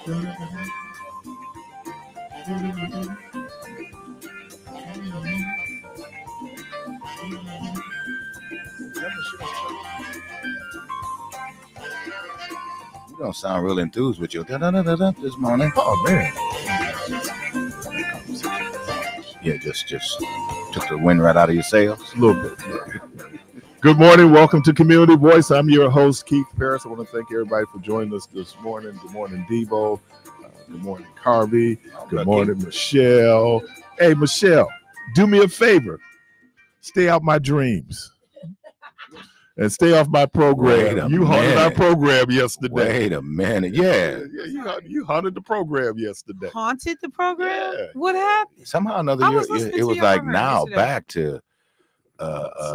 You don't sound real enthused with your da-da-da-da-da this morning. Oh man. Yeah, just took the wind right out of your sails. A little bit. Good morning. Welcome to Community Voice. I'm your host, Keith Parris. I want to thank everybody for joining us this morning. Good morning, Devo. Good morning, Carvey. Good morning, Michelle. Hey, Michelle, do me a favor. Stay out my dreams. And stay off my program. You haunted our program yesterday. Wait a minute. Yeah. You haunted the program yesterday. Haunted the program? Yeah. What happened? Somehow or another, it was like now yesterday. Back to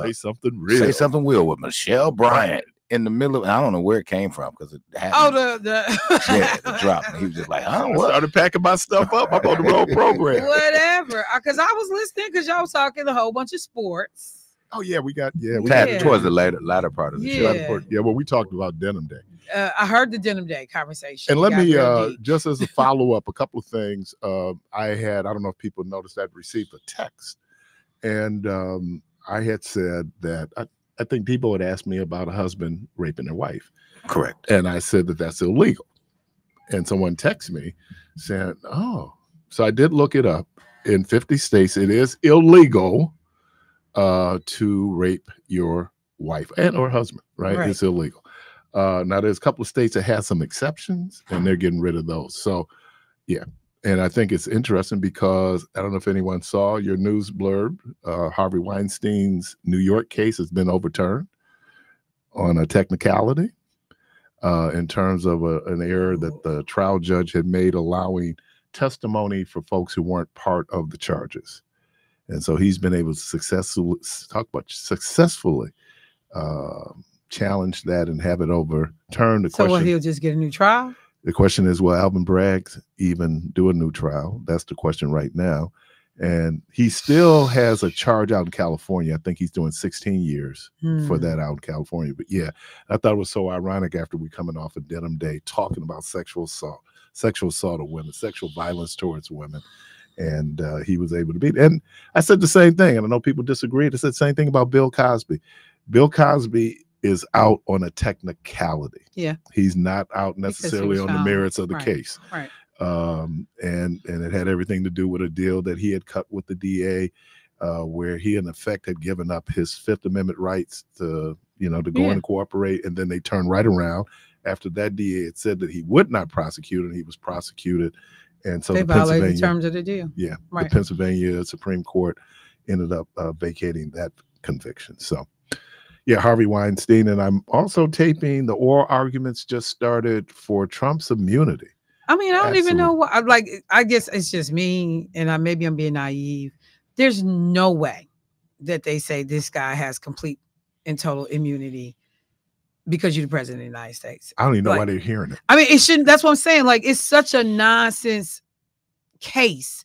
say something real. Say something real with Michelle Bryant in the middle of, I don't know where it came from because it happened. Oh, the drop. And he was just like, I started packing my stuff up. I'm on the wrong program. Whatever. Because I was listening because y'all was talking a whole bunch of sports. Oh yeah, we got towards the latter part of the show. Yeah, well, we talked about Denim Day. I heard the Denim Day conversation. And let me just as a follow up, a couple of things. I don't know if people noticed, I'd received a text, and I had said that I think people had asked me about a husband raping their wife. Correct. And I said that that's illegal. And someone texted me saying, "Oh," so I did look it up. In 50 states, it is illegal to rape your wife and or husband, right? It's illegal. Now there's a couple of states that have some exceptions and they're getting rid of those. So yeah. And I think it's interesting because I don't know if anyone saw your news blurb. Harvey Weinstein's New York case has been overturned on a technicality in terms of an error that the trial judge had made allowing testimony for folks who weren't part of the charges. And so he's been able to successfully challenge that and have it overturned. So he'll just get a new trial? The question is, will Alvin Bragg even do a new trial? That's the question right now. And he still has a charge out in California. I think he's doing 16 years for that out in California. But yeah, I thought it was so ironic after we coming off of Denim Day talking about sexual assault of women, sexual violence towards women. And he was able to beat. And I said the same thing. And I know people disagreed. I said the same thing about Bill Cosby. Bill Cosby is out on a technicality. Yeah. He's not out necessarily on the merits of the case. Right. And it had everything to do with a deal that he had cut with the DA, where he in effect had given up his Fifth Amendment rights to go and cooperate. And then they turned right around after that DA had said that he would not prosecute, and he was prosecuted. And so they violated the terms of the deal. Yeah. Right. The Pennsylvania Supreme Court ended up vacating that conviction. So yeah, Harvey Weinstein. And I'm also taping the oral arguments just started for Trump's immunity. I mean, I don't even know what, I guess it's just me, and maybe I'm being naive. There's no way that they say this guy has complete and total immunity because you're the president of the United States. I don't even know why they're hearing it. I mean, it shouldn't. That's what I'm saying. Like, it's such a nonsense case.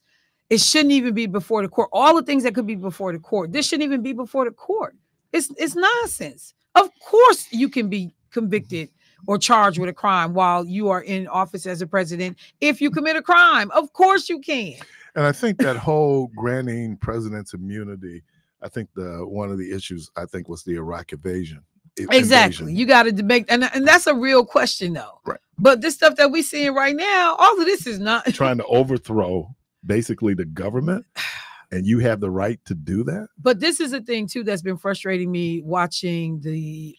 It shouldn't even be before the court. All the things that could be before the court, this shouldn't even be before the court. It's nonsense. Of course, you can be convicted or charged with a crime while you are in office as a president. If you commit a crime, of course you can. And I think that whole granting president's immunity, I think one of the issues was the Iraq invasion. Exactly. You got to debate. And that's a real question, though. Right. But this stuff that we're seeing right now, all of this is not trying to overthrow basically the government. And you have the right to do that. But this is a thing, too, that's been frustrating me watching the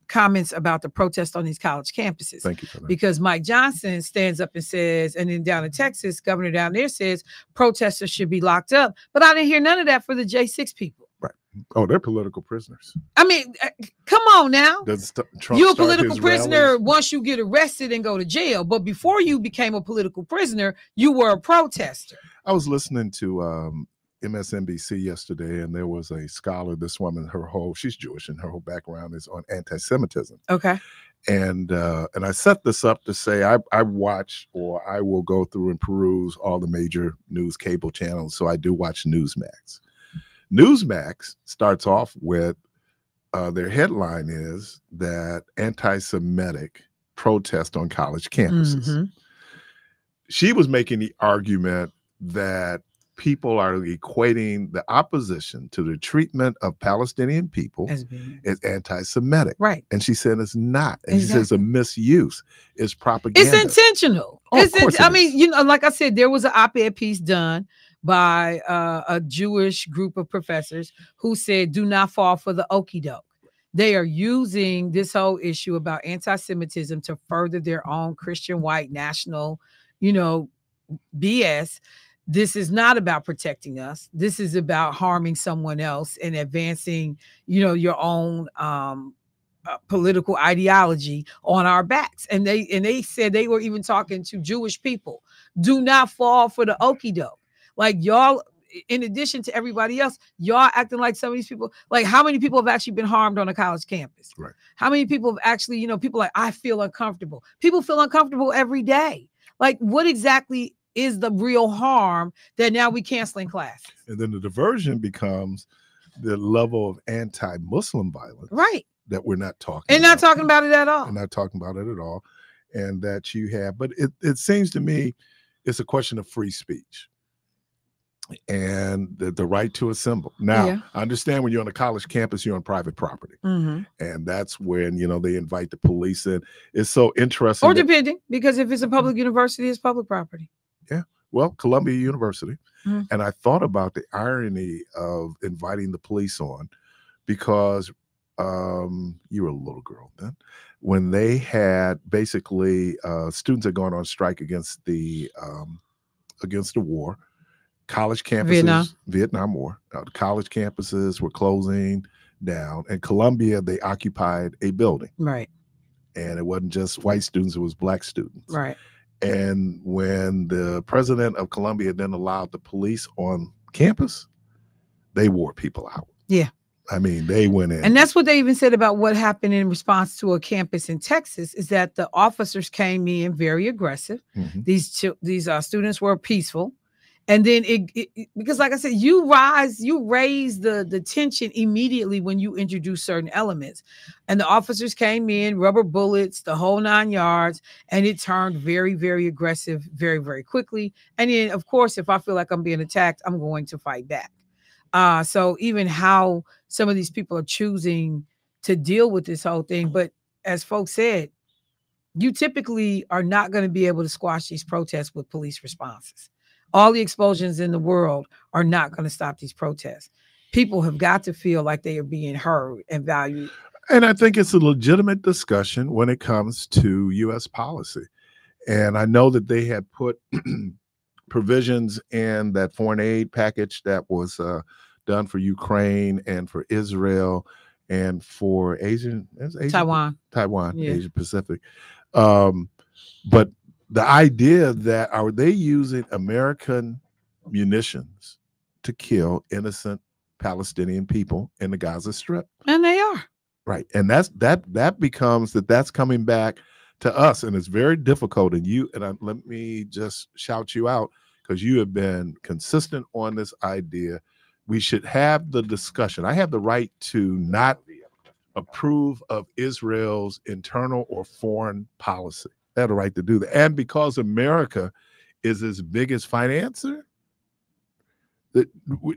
comments about the protest on these college campuses. Thank you for that. Because Mike Johnson stands up and says, and then down in Texas, governor down there says protesters should be locked up. But I didn't hear none of that for the J6 people. Right. Oh, they're political prisoners. I mean, come on now. You're a political prisoner rallies? Once you get arrested and go to jail. But before you became a political prisoner, you were a protester. I was listening to MSNBC yesterday, and there was a scholar, this woman, she's Jewish, and her whole background is on anti-Semitism. Okay. And I set this up to say I watch, or I will go through and peruse all the major news cable channels. So I do watch Newsmax. Newsmax starts off with their headline is that anti-Semitic protest on college campuses. Mm-hmm. She was making the argument that people are equating the opposition to the treatment of Palestinian people as anti-Semitic. Right. And she said it's not. And exactly. She says a misuse is propaganda. It's intentional. Oh, of course I mean, you know, like I said, there was an op-ed piece done by a Jewish group of professors who said, do not fall for the okie doke. They are using this whole issue about anti-Semitism to further their own Christian white national, you know, BS. This is not about protecting us. This is about harming someone else and advancing, you know, your own political ideology on our backs. And they said they were even talking to Jewish people. Do not fall for the okie doke. Like y'all, in addition to everybody else, y'all acting like some of these people. Like how many people have actually been harmed on a college campus? Right. How many people have actually, you know, people like, I feel uncomfortable. People feel uncomfortable every day. Like what exactly is the real harm that now we canceling classes? And then the diversion becomes the level of anti-Muslim violence, right? That we're not talking and about. not talking about it at all. And not talking about it at all. And that you have, but it seems to me it's a question of free speech and the right to assemble. Now, I understand when you're on a college campus, you're on private property. Mm-hmm. And that's when, you know, they invite the police in. It's so interesting. Or depending, because if it's a public university, it's public property. Yeah. Well, Columbia University. Mm-hmm. And I thought about the irony of inviting the police on because you were a little girl then, when they had basically students had gone on strike against the war. College campuses, Vietnam War. The college campuses were closing down. And Columbia, they occupied a building. Right. And it wasn't just white students, it was black students. Right. And when the president of Columbia then allowed the police on campus, they wore people out. Yeah. I mean, they went in. And that's what they even said about what happened in response to a campus in Texas, is that the officers came in very aggressive. Mm-hmm. These students were peaceful. And then because like I said, you raise the tension immediately when you introduce certain elements. And the officers came in, rubber bullets, the whole 9 yards, and it turned very, very aggressive very, very quickly. And then, of course, if I feel like I'm being attacked, I'm going to fight back. So even how some of these people are choosing to deal with this whole thing. But as folks said, you typically are not going to be able to squash these protests with police responses. All the explosions in the world are not going to stop these protests. People have got to feel like they are being heard and valued. And I think it's a legitimate discussion when it comes to U.S. policy. And I know that they had put provisions in that foreign aid package that was done for Ukraine and for Israel and for Taiwan, yeah. Asia Pacific. But the idea that are they using American munitions to kill innocent Palestinian people in the Gaza Strip? And they are. Right. And that becomes that's coming back to us. And it's very difficult. And let me just shout you out because you have been consistent on this idea. We should have the discussion. I have the right to not approve of Israel's internal or foreign policy. I have the right to do that. And because America is its biggest financer,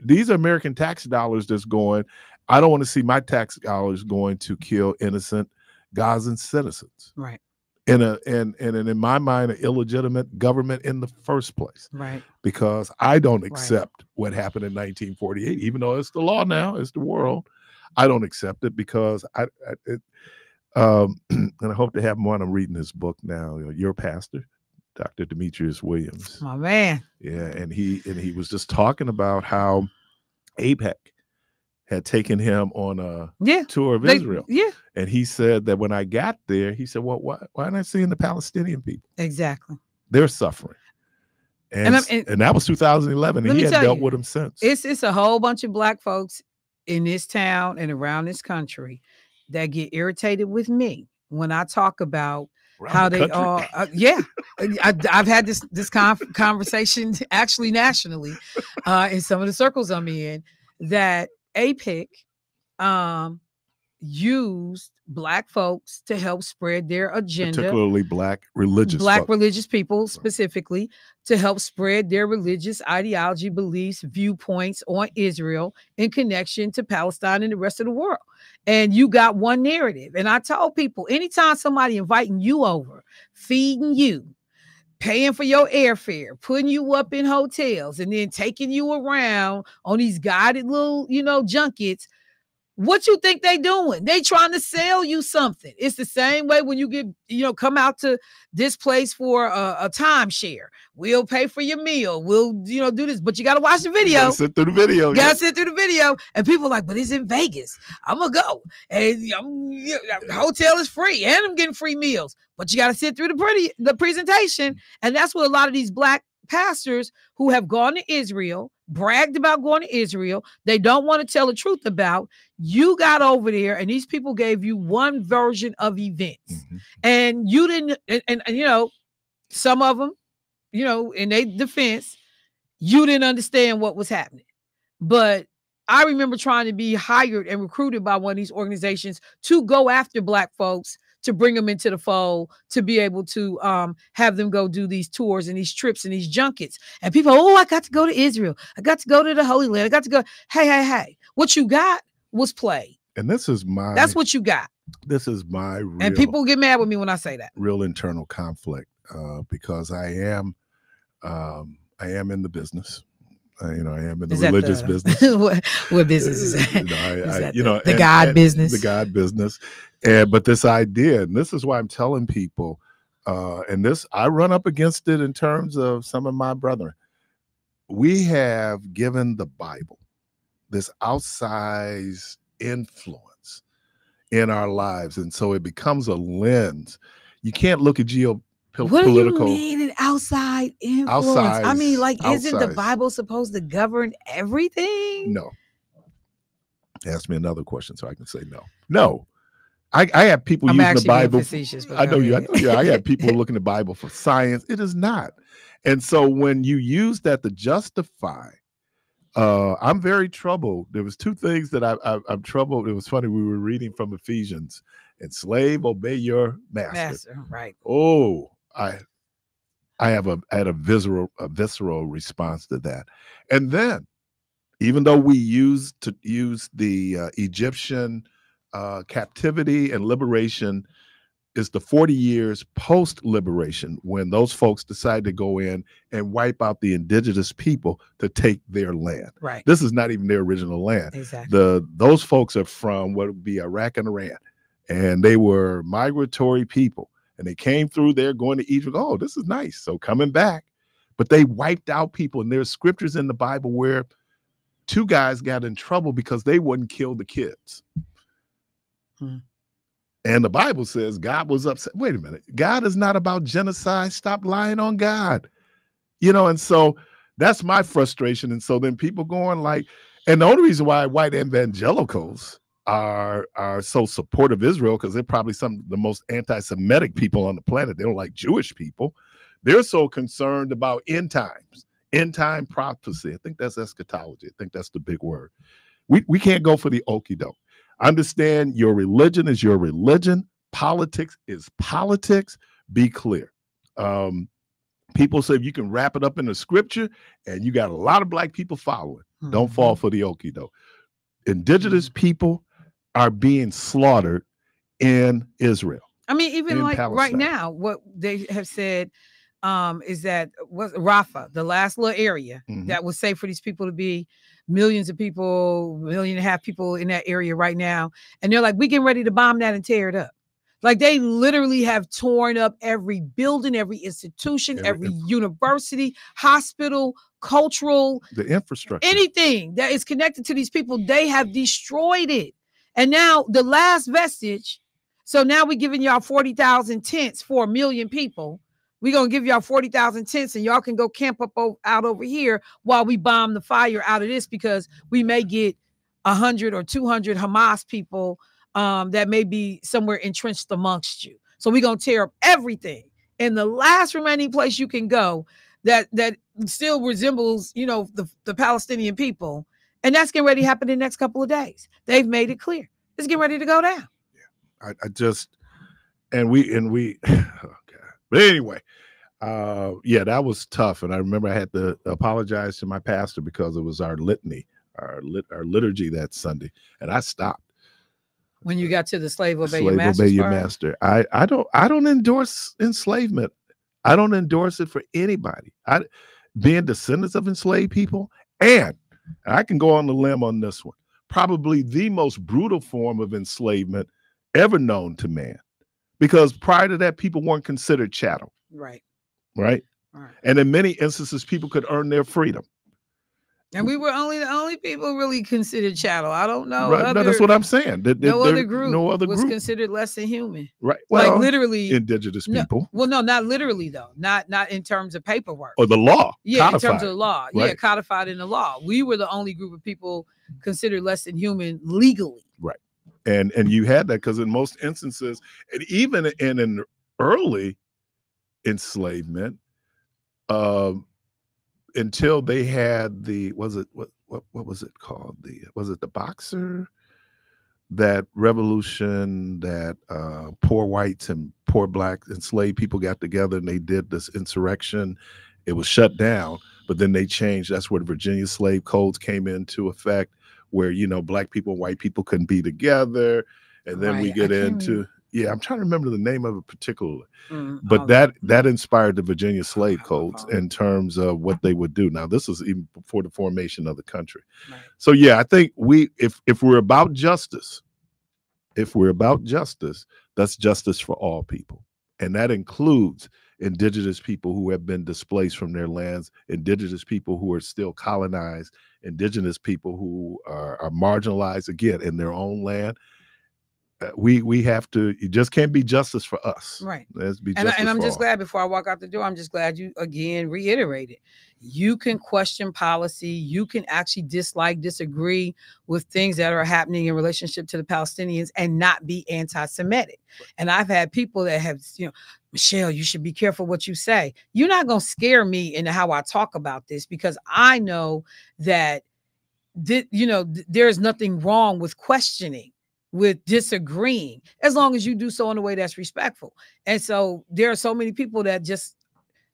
these are American tax dollars that's going. I don't want to see my tax dollars going to kill innocent Gazan citizens. Right. In my mind, an illegitimate government in the first place. Right. Because I don't accept what happened in 1948, even though it's the law now, it's the world. I don't accept it because and I hope to have him on. I'm reading his book now. Your pastor, Dr. Demetrius Williams. My man. Yeah, and he was just talking about how AIPAC had taken him on a tour of Israel. Yeah. And he said that when I got there, he said, well, why aren't I seeing the Palestinian people? Exactly. They're suffering. And that was 2011, and he had dealt with them since. It's a whole bunch of black folks in this town and around this country that get irritated with me when I talk about how they are. I've had this conversation actually nationally in some of the circles I'm in, that AIPAC, used Black folks to help spread their agenda, particularly Black religious people specifically, to help spread their religious ideology, beliefs, viewpoints on Israel in connection to Palestine and the rest of the world. And you got one narrative. And I told people, anytime somebody inviting you over, feeding you, paying for your airfare, putting you up in hotels, and then taking you around on these guided little, junkets, what you think they doing? They trying to sell you something. It's the same way when you get, come out to this place for a timeshare. We'll pay for your meal. We'll, do this, but you got to watch the video. You gotta sit through the video. You gotta sit through the video. And people are like, but it's in Vegas. I'm gonna go. And the hotel is free and I'm getting free meals. But you got to sit through the presentation. And that's what a lot of these Black pastors who have gone to Israel, bragged about going to Israel, they don't want to tell the truth about. You got over there and these people gave you one version of events. Mm-hmm. And you didn't, and some of them, in their defense, you didn't understand what was happening. But I remember trying to be hired and recruited by one of these organizations to go after Black folks, to bring them into the fold, to be able to have them go do these tours and these trips and these junkets. And people, I got to go to Israel. I got to go to the Holy Land. I got to go. Hey, what you got was play. And that's what you got. This is my real, and people get mad with me when I say that. Real internal conflict because I am in the business. I am in the religious business. what business is that? The God business. The God business. But this idea, and this is why I'm telling people, and this, I run up against it in terms of some of my brethren. We have given the Bible this outsized influence in our lives. And so it becomes a lens. You can't look at geopolitical. What do you mean an outside influence? I mean, isn't the Bible supposed to govern everything? No. Ask me another question so I can say no. No. I have people using the Bible. I know you. I have people looking at the Bible for science. It is not. And so when you use that to justify, I'm very troubled. There was two things that I'm troubled. It was funny. We were reading from Ephesians, and slave, obey your master. Right. Oh, I had a visceral response to that. And then, even though we use the Egyptian captivity and liberation, is the 40 years post-liberation when those folks decide to go in and wipe out the indigenous people to take their land. Right. This is not even their original land. Exactly. Those folks are from what would be Iraq and Iran, and they were migratory people, and they came through there going to Egypt. Oh, this is nice. So coming back, but they wiped out people, and there's scriptures in the Bible where two guys got in trouble because they wouldn't kill the kids. And the Bible says God was upset. Wait a minute. God is not about genocide. Stop lying on God. And so that's my frustration. And so then people going and the only reason why white evangelicals are so supportive of Israel, because they're probably some of the most anti-Semitic people on the planet. They don't like Jewish people. They're so concerned about end times, end time prophecy. I think that's eschatology. I think that's the big word. We can't go for the okie doke. Understand your religion is your religion. Politics is politics. Be clear. People say you can wrap it up in the scripture and you got a lot of Black people following. Don't fall for the okie doke. Indigenous people are being slaughtered in Israel. I mean, even right now, what they have said is that Rafah, the last little area that was safe for these people to be, millions of people, 1.5 million people in that area right now. And they're like, we getting ready to bomb that and tear it up. Like they literally have torn up every building, every institution, every university, hospital, cultural, the infrastructure, anything that is connected to these people, they have destroyed it. And now the last vestige. So now we're giving y'all 40,000 tents for 1 million people. We're going to give y'all 40,000 tents and y'all can go camp up out over here while we bomb the fire out of this, because we may get 100 or 200 Hamas people that may be somewhere entrenched amongst you. So we're going to tear up everything. And the last remaining place you can go that still resembles, the Palestinian people. And that's getting ready to happen in the next couple of days. They've made it clear. It's getting ready to go down. I just, and we, oh God. But anyway, yeah, that was tough. And I remember I had to apologize to my pastor because it was our litany, our liturgy that Sunday. And I stopped. When you got to the slave obey Slave your master. obey your master. I don't endorse enslavement. I don't endorse it for anybody. Being descendants of enslaved people, and I can go on the limb on this one, probably the most brutal form of enslavement ever known to man. Because prior to that, people weren't considered chattel. Right. Right. And in many instances, people could earn their freedom. And we were the only people really considered chattel. I don't know. Right. No, that's what I'm saying. No other group was considered less than human. Right. Well, like literally indigenous people. Well, no, not literally though. Not in terms of paperwork. Or the law. Yeah, codified. In terms of the law. Right. Yeah, codified in the law. We were the only group of people considered less than human legally. Right. And you had that because in most instances, and even in an early enslavement, until they had what was it called? Was it the Boxer? That revolution that poor whites and poor black enslaved people got together and they did this insurrection. It was shut down, but then they changed. That's where the Virginia slave codes came into effect, where, you know, black people and white people couldn't be together. And then we get into, I'm trying to remember the name of it particularly, but that inspired the Virginia slave codes in terms of what they would do. Now, this was even before the formation of the country. Right. So, yeah, I think if we're about justice, that's justice for all people. And that includes indigenous people who have been displaced from their lands, indigenous people who are still colonized, indigenous people who are marginalized, again, in their own land. We have to, it just can't be justice for us. Right. Let's be justice and I'm just glad before I walk out the door, I'm just glad you again reiterated. You can question policy. You can actually disagree with things that are happening in relationship to the Palestinians and not be anti-Semitic. Right. And I've had people that have, Michelle, you should be careful what you say. You're not going to scare me into how I talk about this, because I know that, there's nothing wrong with questioning, with disagreeing, as long as you do so in a way that's respectful. And so there are so many people that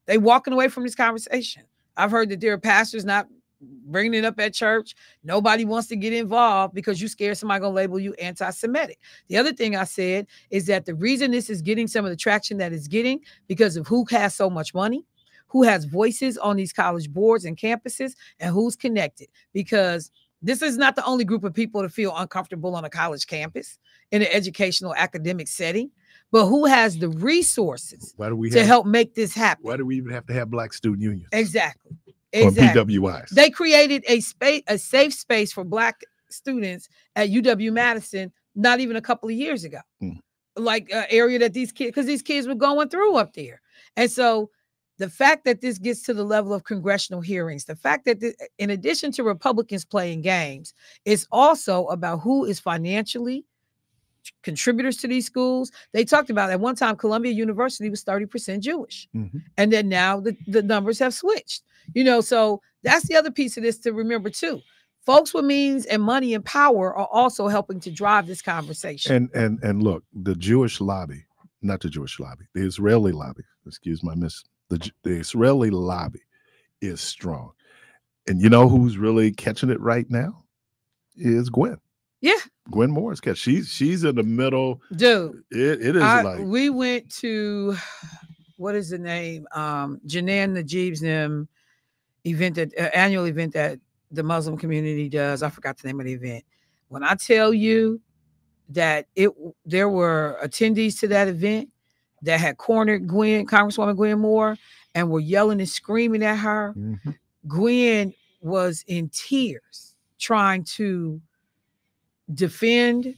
they walking away from this conversation. I've heard that there are pastors not bringing it up at church. Nobody wants to get involved because you're scared somebody gonna label you anti-Semitic. The other thing I said is that the reason this is getting some of the traction that it's getting, because of who has so much money, who has voices on these college boards and campuses, and who's connected. Because this is not the only group of people to feel uncomfortable on a college campus in an educational academic setting, but who has the resources to help make this happen. Why do we even have to have black student unions? Exactly. Or PWIs. They created a safe space for black students at UW-Madison not even a couple of years ago. Like an area that these kids were going through up there. And so the fact that this gets to the level of congressional hearings, the fact that in addition to Republicans playing games, it's also about who is financially contributors to these schools. They talked about at one time, Columbia University was 30% Jewish. And then now the numbers have switched, so that's the other piece of this to remember too. Folks with means and money and power are also helping to drive this conversation. And look, the Jewish lobby, not the Jewish lobby, the Israeli lobby, excuse my the Israeli lobby is strong. And you know who's really catching it right now? Is Gwen. Yeah. Gwen Morris. She's in the middle. Dude. It is we went to, what is the name? Janan Najib's event, annual event that the Muslim community does. I forgot the name of the event. When I tell you that there were attendees to that event that had cornered Congresswoman Gwen Moore, and were yelling and screaming at her. Gwen was in tears trying to defend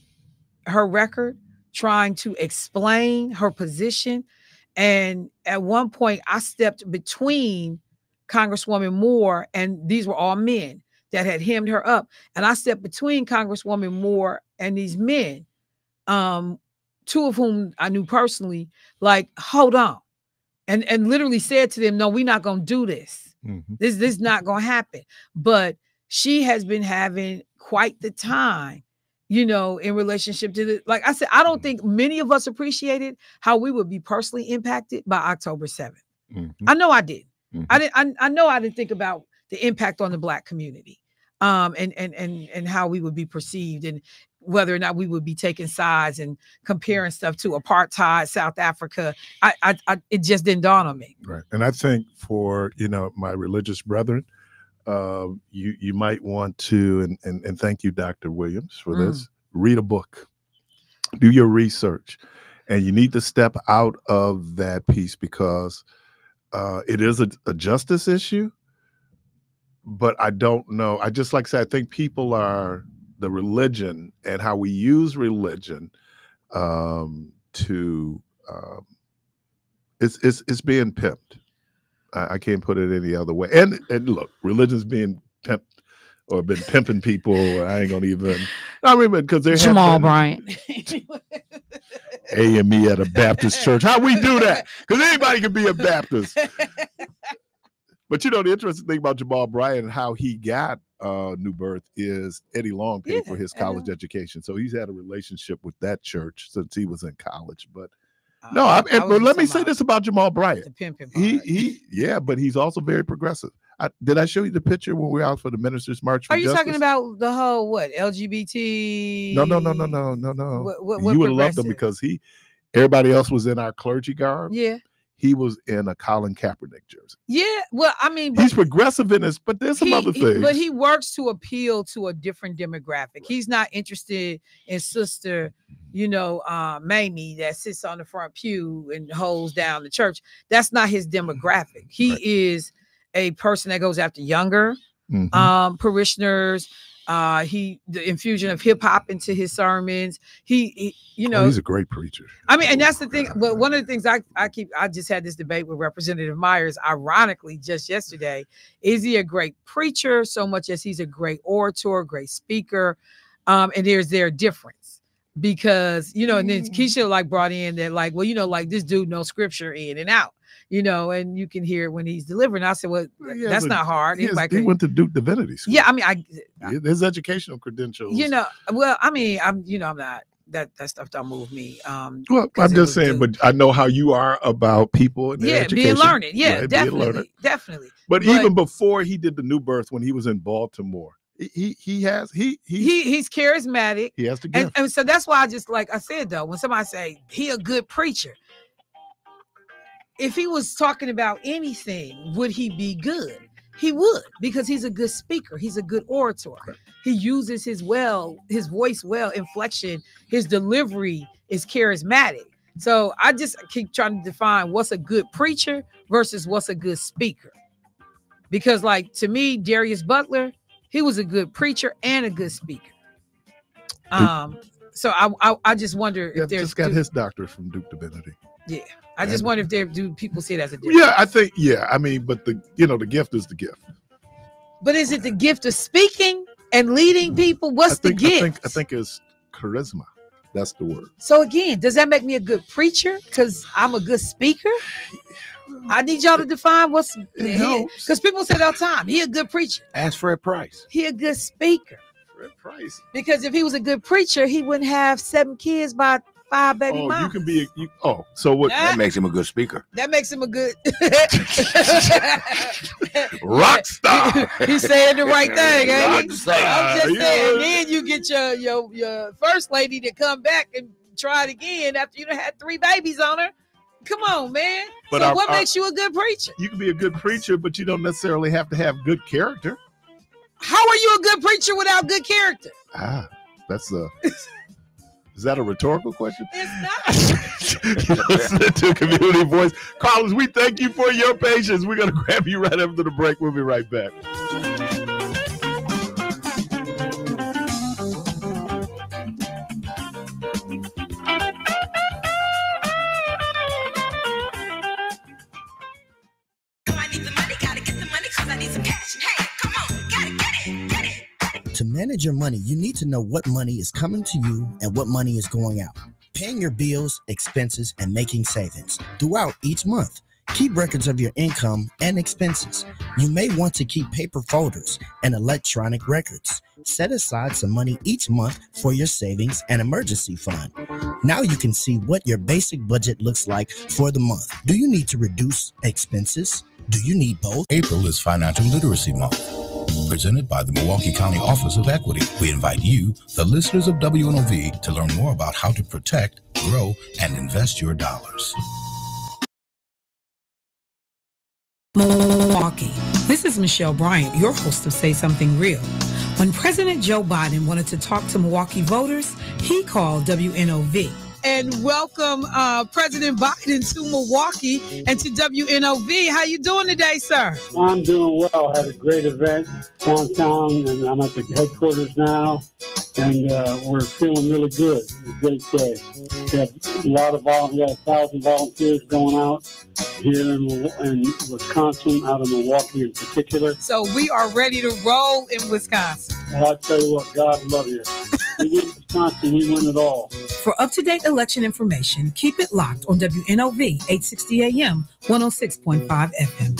her record, trying to explain her position. And at one point, I stepped between Congresswoman Moore, and these were all men that had hemmed her up. And I stepped between Congresswoman Moore and these men, two of whom I knew personally, like, hold on. And literally said to them, no, we're not going to do this. This is not going to happen. But she has been having quite the time, you know, in relationship to the, like I said, I don't think many of us appreciated how we would be personally impacted by October 7th. I know I did. I know I didn't think about the impact on the Black community, and how we would be perceived, and whether or not we would be taking sides and comparing stuff to apartheid, South Africa. It just didn't dawn on me. Right. And I think for, you know, my religious brethren, you might want to, and thank you, Dr. Williams, for this. Read a book, do your research, and you need to step out of that piece, because it is a justice issue. But I don't know. I just, like I said, I think people are, the religion and how we use religion it's being pimped. I can't put it any other way. And look, religion's being pimped or been pimping people. I ain't gonna even. I mean, because they're Jamal Bryant. AME at a Baptist church. How we do that? Because anybody can be a Baptist. But you know, the interesting thing about Jamal Bryant and how he got New Birth is Eddie Long paid for his college education. So he's had a relationship with that church since he was in college. But no, but let me say this about Jamal Bryant. Yeah, but he's also very progressive. Did I show you the picture when we were out for the Ministers March for Are you Justice? talking about the whole, what, LGBT? No. You would love them because everybody else was in our clergy garb. Yeah. He was in a Colin Kaepernick jersey. Yeah, well, I mean, he's progressive in this, but there's some other things. But he works to appeal to a different demographic. He's not interested in Sister, you know, Mamie that sits on the front pew and holds down the church. That's not his demographic. He is a person that goes after younger parishioners. The infusion of hip hop into his sermons. He you know, he's a great preacher. I mean, and that's the thing. But one of the things I just had this debate with Representative Myers, ironically, just yesterday. Is he a great preacher so much as he's a great orator, great speaker? And there's their difference, because, you know, and then Keisha like brought in that, like, well, you know, like this dude knows scripture in and out, you know, and you can hear it when he's delivering. I said, well, that's not hard. He went to Duke Divinity School. Yeah, I mean, his educational credentials. You know, well, I mean, I'm not that stuff don't move me. Well, I'm just saying, but I know how you are about people and their education. Being learned. Yeah, right? definitely. But even before he did the New Birth, when he was in Baltimore, he's charismatic. He has to give. And so that's why I just, like I said, though, when somebody say he a good preacher, if he was talking about anything, would he be good? He would, because he's a good speaker. He's a good orator. Right. He uses his voice well, inflection, his delivery is charismatic. So I just keep trying to define what's a good preacher versus what's a good speaker. Because, like, to me, Darius Butler, he was a good preacher and a good speaker. So I just wonder if there's just got his doctorate from Duke Divinity. Yeah. I just wonder if do people see it as a difference? Yeah, I think, I mean, but the gift is the gift. But is it the gift of speaking and leading people? What's the gift? I think it's charisma. That's the word. So again, does that make me a good preacher because I'm a good speaker? I need y'all to define what's, because people say it all the time, he a good preacher. Ask Fred Price. He a good speaker. Fred Price. Because if he was a good preacher, he wouldn't have 7 kids by 5 baby mamas. You can be so what? That makes him a good speaker. That makes him a good rock star. He's saying the right thing, ain't he? Star. I'm just saying. Then you get your first lady to come back and try it again after you done had 3 babies on her. Come on, man. But so what makes you a good preacher? You can be a good preacher, but you don't necessarily have to have good character. How are you a good preacher without good character? That's is that a rhetorical question? It's not. You're listening to Community Voice. Carlos, we thank you for your patience. We're going to grab you right after the break. We'll be right back. To manage your money, you need to know what money is coming to you and what money is going out. Paying your bills, expenses, and making savings throughout each month. Keep records of your income and expenses. You may want to keep paper folders and electronic records. Set aside some money each month for your savings and emergency fund. Now you can see what your basic budget looks like for the month. Do you need to reduce expenses? Do you need both? April is Financial Literacy Month. Presented by the Milwaukee County Office of Equity. We invite you, the listeners of WNOV, to learn more about how to protect, grow, and invest your dollars. Milwaukee. This is Michelle Bryant, your host of Say Something Real. When President Joe Biden wanted to talk to Milwaukee voters, he called WNOV. And welcome President Biden to Milwaukee and to WNOV. How you doing today, sir? I'm doing well. Had a great event downtown, and I'm at the headquarters now, and we're feeling really good. It's a great day. We have a lot of volunteers, 1,000 volunteers going out here in Wisconsin, out of Milwaukee in particular. So we are ready to roll in Wisconsin. Well, I tell you what, God love you. We win Wisconsin, we win it all. For up-to-date election information, keep it locked on WNOV 860 AM, 106.5 FM.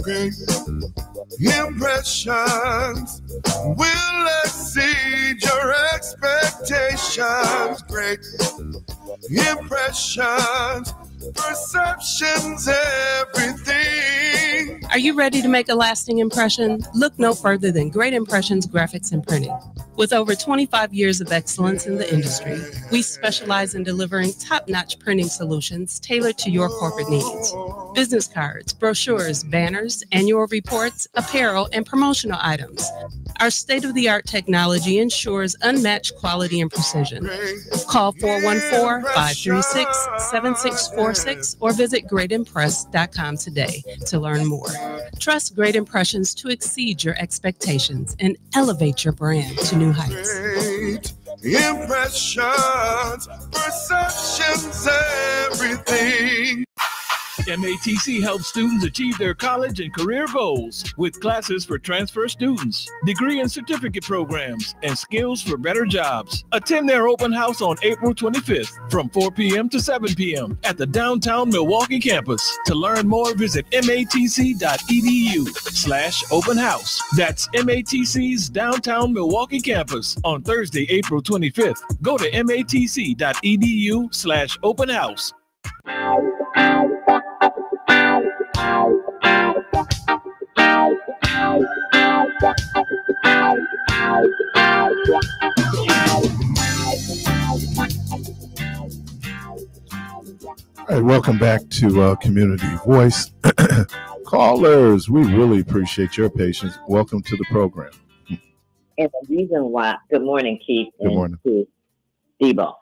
Great impressions will exceed your expectations. Great impressions, perceptions, everything. Are you ready to make a lasting impression? Look no further than Great Impressions Graphics and Printing. With over 25 years of excellence in the industry, we specialize in delivering top-notch printing solutions tailored to your corporate needs. Business cards, brochures, banners, annual reports, apparel, and promotional items. Our state-of-the-art technology ensures unmatched quality and precision. Call 414-536-7646 or visit greatimpress.com today to learn more. Trust Great Impressions to exceed your expectations and elevate your brand to new heights. Great impressions, perceptions, everything. MATC helps students achieve their college and career goals with classes for transfer students, degree and certificate programs, and skills for better jobs. Attend their open house on April 25th from 4 p.m. to 7 p.m. at the downtown Milwaukee campus. To learn more, visit matc.edu/open house. That's MATC's downtown Milwaukee campus on Thursday, April 25th. Go to matc.edu/open house. All right, welcome back to Community Voice. Callers, we really appreciate your patience. Welcome to the program. And the reason why, good morning, Keith. Good morning. To Debo.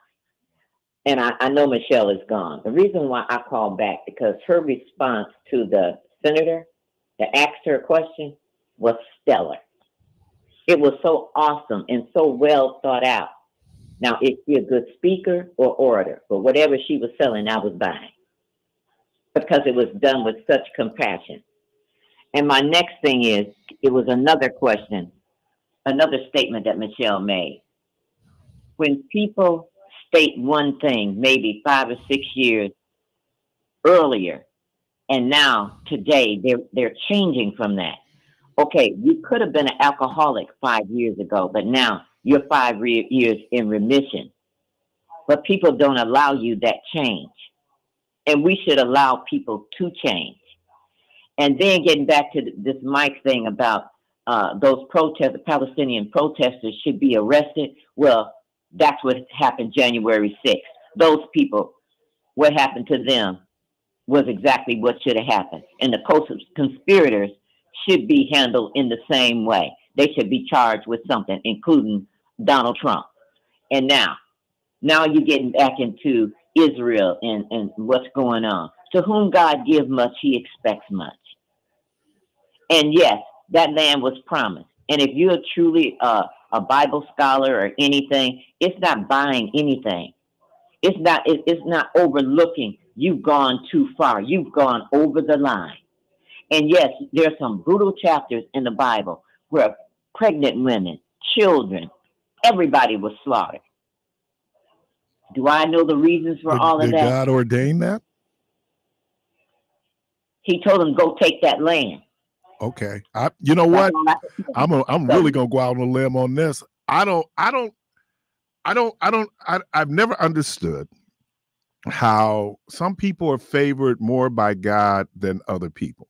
And I know Michelle is gone. The reason why I called back, because her response to the senator that asked her a question was stellar. It was so awesome and so well thought out. Now, is she a good speaker or orator? But whatever she was selling, I was buying, because it was done with such compassion. And my next thing is, it was another question, another statement that Michelle made. When people state one thing maybe 5 or 6 years earlier, and now today they're changing from that. Okay, you could have been an alcoholic 5 years ago, but now you're 5 years in remission. But people don't allow you that change, and we should allow people to change. And then getting back to this Mike thing about those protests, the Palestinian protesters should be arrested. Well, that's what happened January 6th. Those people, what happened to them was exactly what should have happened. And the conspirators should be handled in the same way. They should be charged with something, including Donald Trump. And now you're getting back into Israel and what's going on. To whom God gives much, he expects much. And yes, that land was promised. And if you're truly a Bible scholar or anything, it's not buying anything. It's not overlooking. You've gone too far. You've gone over the line. And yes, there's some brutal chapters in the Bible where pregnant women, children, everybody was slaughtered. Do I know the reasons for all of Did that? God ordain that? He told them, go take that land. Okay. You know what? I'm really gonna go out on a limb on this. I've never understood how some people are favored more by God than other people.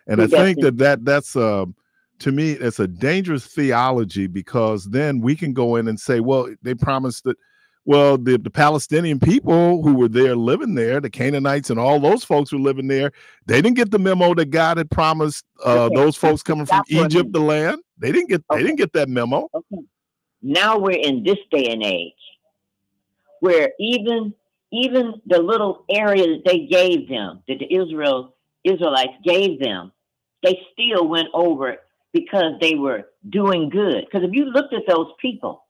And I think that's to me, it's a dangerous theology, because then we can go in and say, well, they promised that, well, the Palestinian people who were there living there, the Canaanites and all those folks who were living there, they didn't get the memo that God had promised those folks coming from Egypt, the land. They didn't get that memo. Okay. Now we're in this day and age where even the little area that they gave them, that the Israelites gave them, they still went over it because they were doing good. Because if you looked at those people,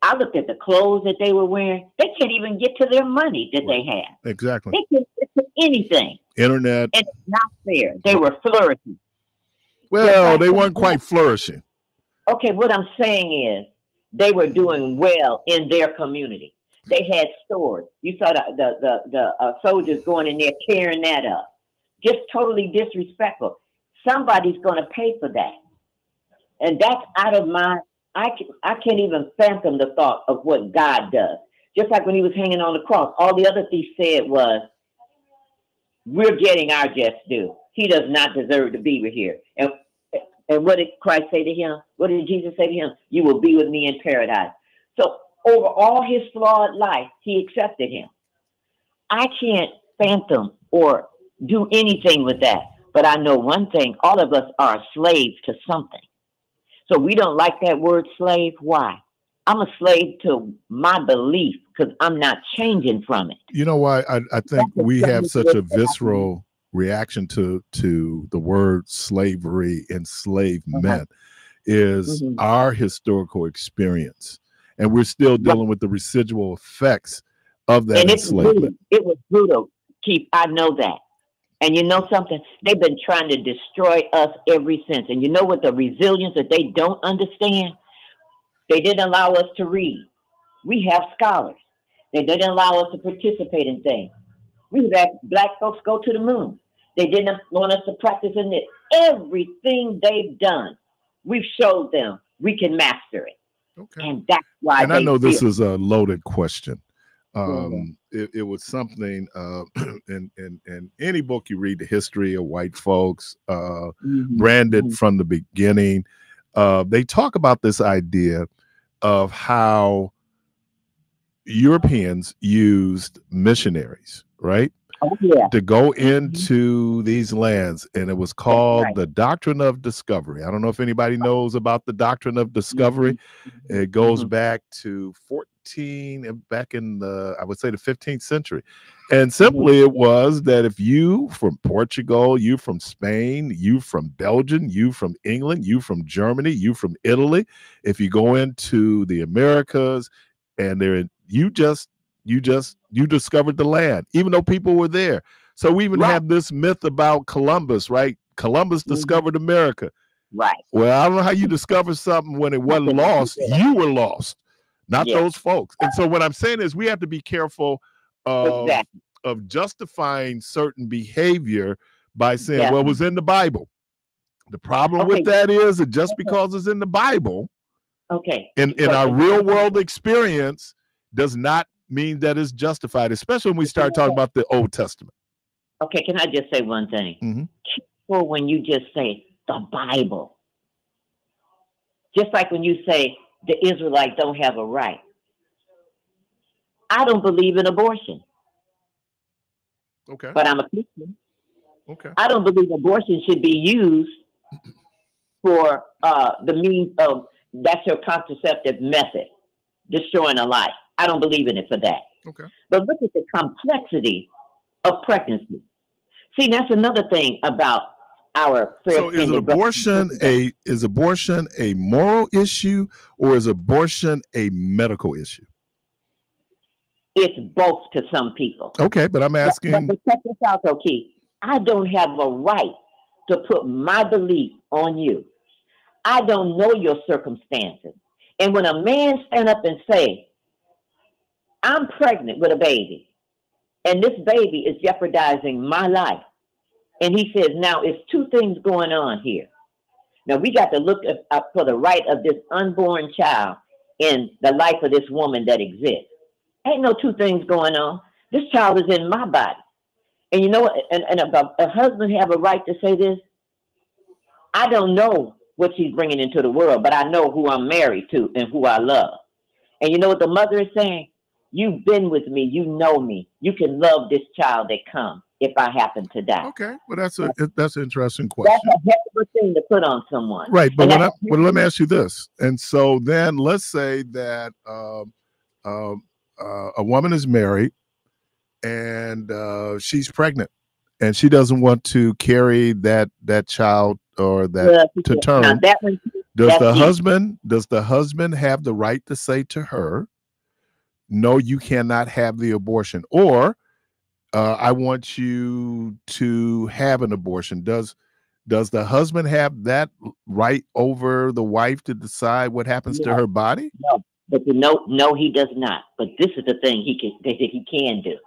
I looked at the clothes that they were wearing. They can't even get to their money that they have. Exactly. They can't get to anything. Internet. And it's not fair. They were flourishing. Well, they weren't quite flourishing. Okay, what I'm saying is they were doing well in their community. They had stores. You saw the soldiers going in there tearing that up. Just totally disrespectful. Somebody's going to pay for that. And that's out of my, I can't even fathom the thought of what God does. Just like when he was hanging on the cross, all the other thieves said was, we're getting our just due. He does not deserve to be here. And what did Christ say to him? What did Jesus say to him? You will be with me in paradise. So over all his flawed life, he accepted him. I can't fathom or do anything with that. But I know one thing, all of us are a slave to something. So we don't like that word slave. Why? I'm a slave to my belief because I'm not changing from it. You know why? I think we have such a visceral reaction to the word slavery, enslavement, is our historical experience. And we're still dealing with the residual effects of that enslavement. It was brutal, Keith. I know that. And you know something? They've been trying to destroy us ever since. And you know what the resilience that they don't understand? They didn't allow us to read. We have scholars. They didn't allow us to participate in things. We had black folks go to the moon. They didn't want us to practice in it. Everything they've done, we've showed them we can master it. Okay. And that's why. And I know this is a loaded question. It was something in any book you read, the history of white folks, branded from the beginning. They talk about this idea of how Europeans used missionaries, right? To go into these lands, and it was called the doctrine of discovery. I don't know if anybody knows about the doctrine of discovery. It goes back to back in the, I would say, the 15th century. And simply it was that if you from Portugal, you from Spain, you from Belgium, you from England, you from Germany, you from Italy, if you go into the Americas and you discovered the land, even though people were there. So we even have this myth about Columbus, right? Columbus discovered America. Right. Well, I don't know how you discover something when it wasn't lost. You were lost, not those folks. And so what I'm saying is we have to be careful of justifying certain behavior by saying, well, it was in the Bible. The problem with that is that just because it's in the Bible, in our real world experience, does not mean that it's justified, especially when we start talking about the Old Testament. Okay, can I just say one thing? Careful when you just say the Bible. Just like when you say the Israelites don't have a right. I don't believe in abortion. Okay. But I'm a Christian. Okay. I don't believe abortion should be used for the means of, that's your contraceptive method, destroying a life. I don't believe in it for that. Okay. But look at the complexity of pregnancy. See, that's another thing about our. So is abortion a moral issue, or is abortion a medical issue? It's both to some people. Okay, but I'm asking. But check this out, though, Keith. I don't have a right to put my belief on you. I don't know your circumstances. And when a man stand up and say, I'm pregnant with a baby, and this baby is jeopardizing my life. And he says, now it's two things going on here. Now we got to look up for the right of this unborn child in the life of this woman that exists. Ain't no two things going on. This child is in my body. And you know what? And a husband have a right to say this. I don't know what she's bringing into the world, but I know who I'm married to and who I love. And you know what the mother is saying? You've been with me. You know me. You can love this child that comes if I happen to die. Okay, well that's an interesting question. That's a heck of a thing to put on someone, right? But let me ask you this. And so then let's say that a woman is married and she's pregnant, and she doesn't want to carry that child or that to term. Does the husband have the right to say to her, no, you cannot have the abortion, or I want you to have an abortion? Does the husband have that right over the wife to decide what happens to her body? No, but no, he does not. But this is the thing he can do.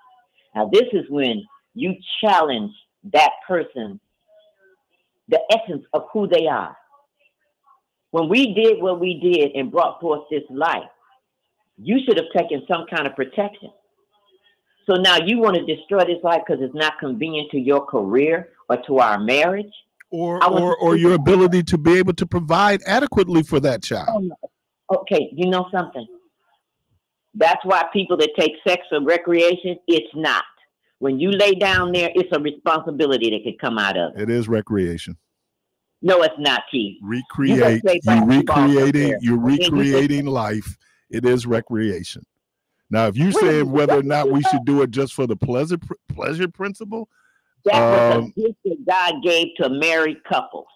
Now, this is when you challenge that person, the essence of who they are. When we did what we did and brought forth this life, you should have taken some kind of protection. So now you want to destroy this life because it's not convenient to your career or to our marriage? Or your ability to be able to provide adequately for that child. Okay, you know something? That's why people that take sex for recreation, it's not. When you lay down there, it's a responsibility that could come out of it. It is recreation. No, it's not, Keith. You're recreating life. It is recreation. Now, if you're saying whether or not we should do it just for the pleasure principle, that was a gift that God gave to married couples.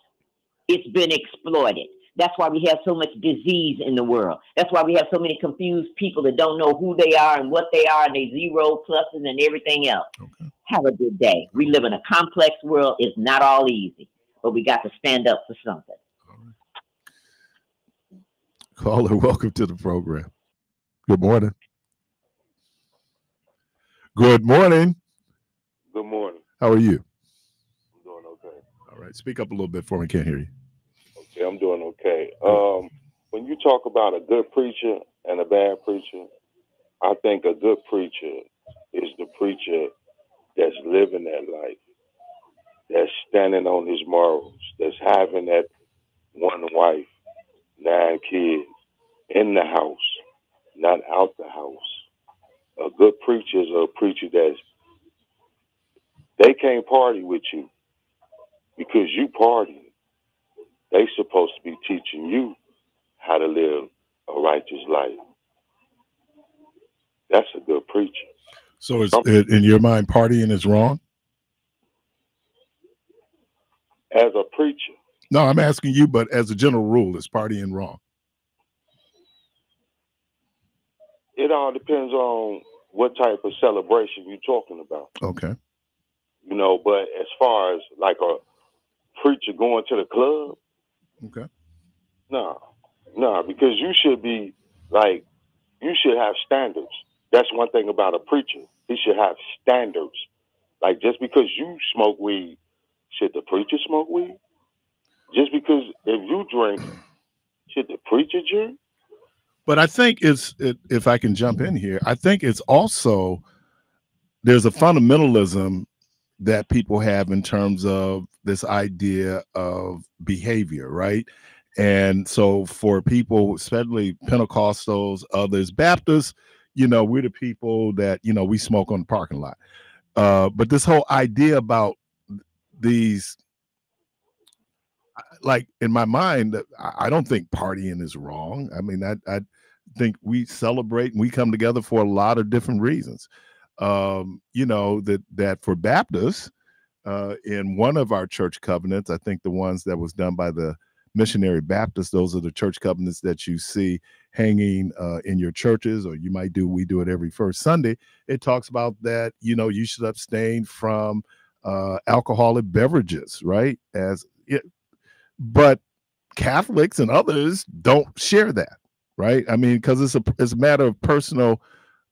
It's been exploited. That's why we have so much disease in the world. That's why we have so many confused people that don't know who they are and what they are, and they zero pluses and everything else. Okay. Have a good day. We live in a complex world. It's not all easy, but we got to stand up for something. Caller, welcome to the program. Good morning. Good morning. Good morning. How are you? I'm doing okay. All right. Speak up a little bit for me. Can't hear you. Okay, I'm doing okay. When you talk about a good preacher and a bad preacher, I think a good preacher is the preacher that's living that life, that's standing on his morals, that's having that one wife, 9 kids in the house, not out the house. A good preacher is a preacher they can't party with you because you party. They supposed to be teaching you how to live a righteous life. That's a good preacher. So in your mind, partying is wrong? As a preacher. No, I'm asking you, but as a general rule, is partying wrong? It all depends on what type of celebration you're talking about. Okay. You know, but as far as like a preacher going to the club, okay. No, because you should be like, you should have standards. That's one thing about a preacher. He should have standards. Like, just because you smoke weed, should the preacher smoke weed? Just because if you drink, should the preacher drink? But I think if I can jump in here, I think it's also, there's a fundamentalism that people have in terms of this idea of behavior, right? And so for people, especially Pentecostals, others, Baptists, you know, we're the people that, you know, we smoke on the parking lot. But this whole idea about these, like in my mind, I don't think partying is wrong. I mean, I think we celebrate and we come together for a lot of different reasons. You know, that for Baptists, in one of our church covenants, I think the ones that was done by the Missionary Baptists, those are the church covenants that you see hanging in your churches, or we do it every first Sunday. It talks about that, you know, you should abstain from alcoholic beverages, right? But Catholics and others don't share that, right? I mean, because it's a matter of personal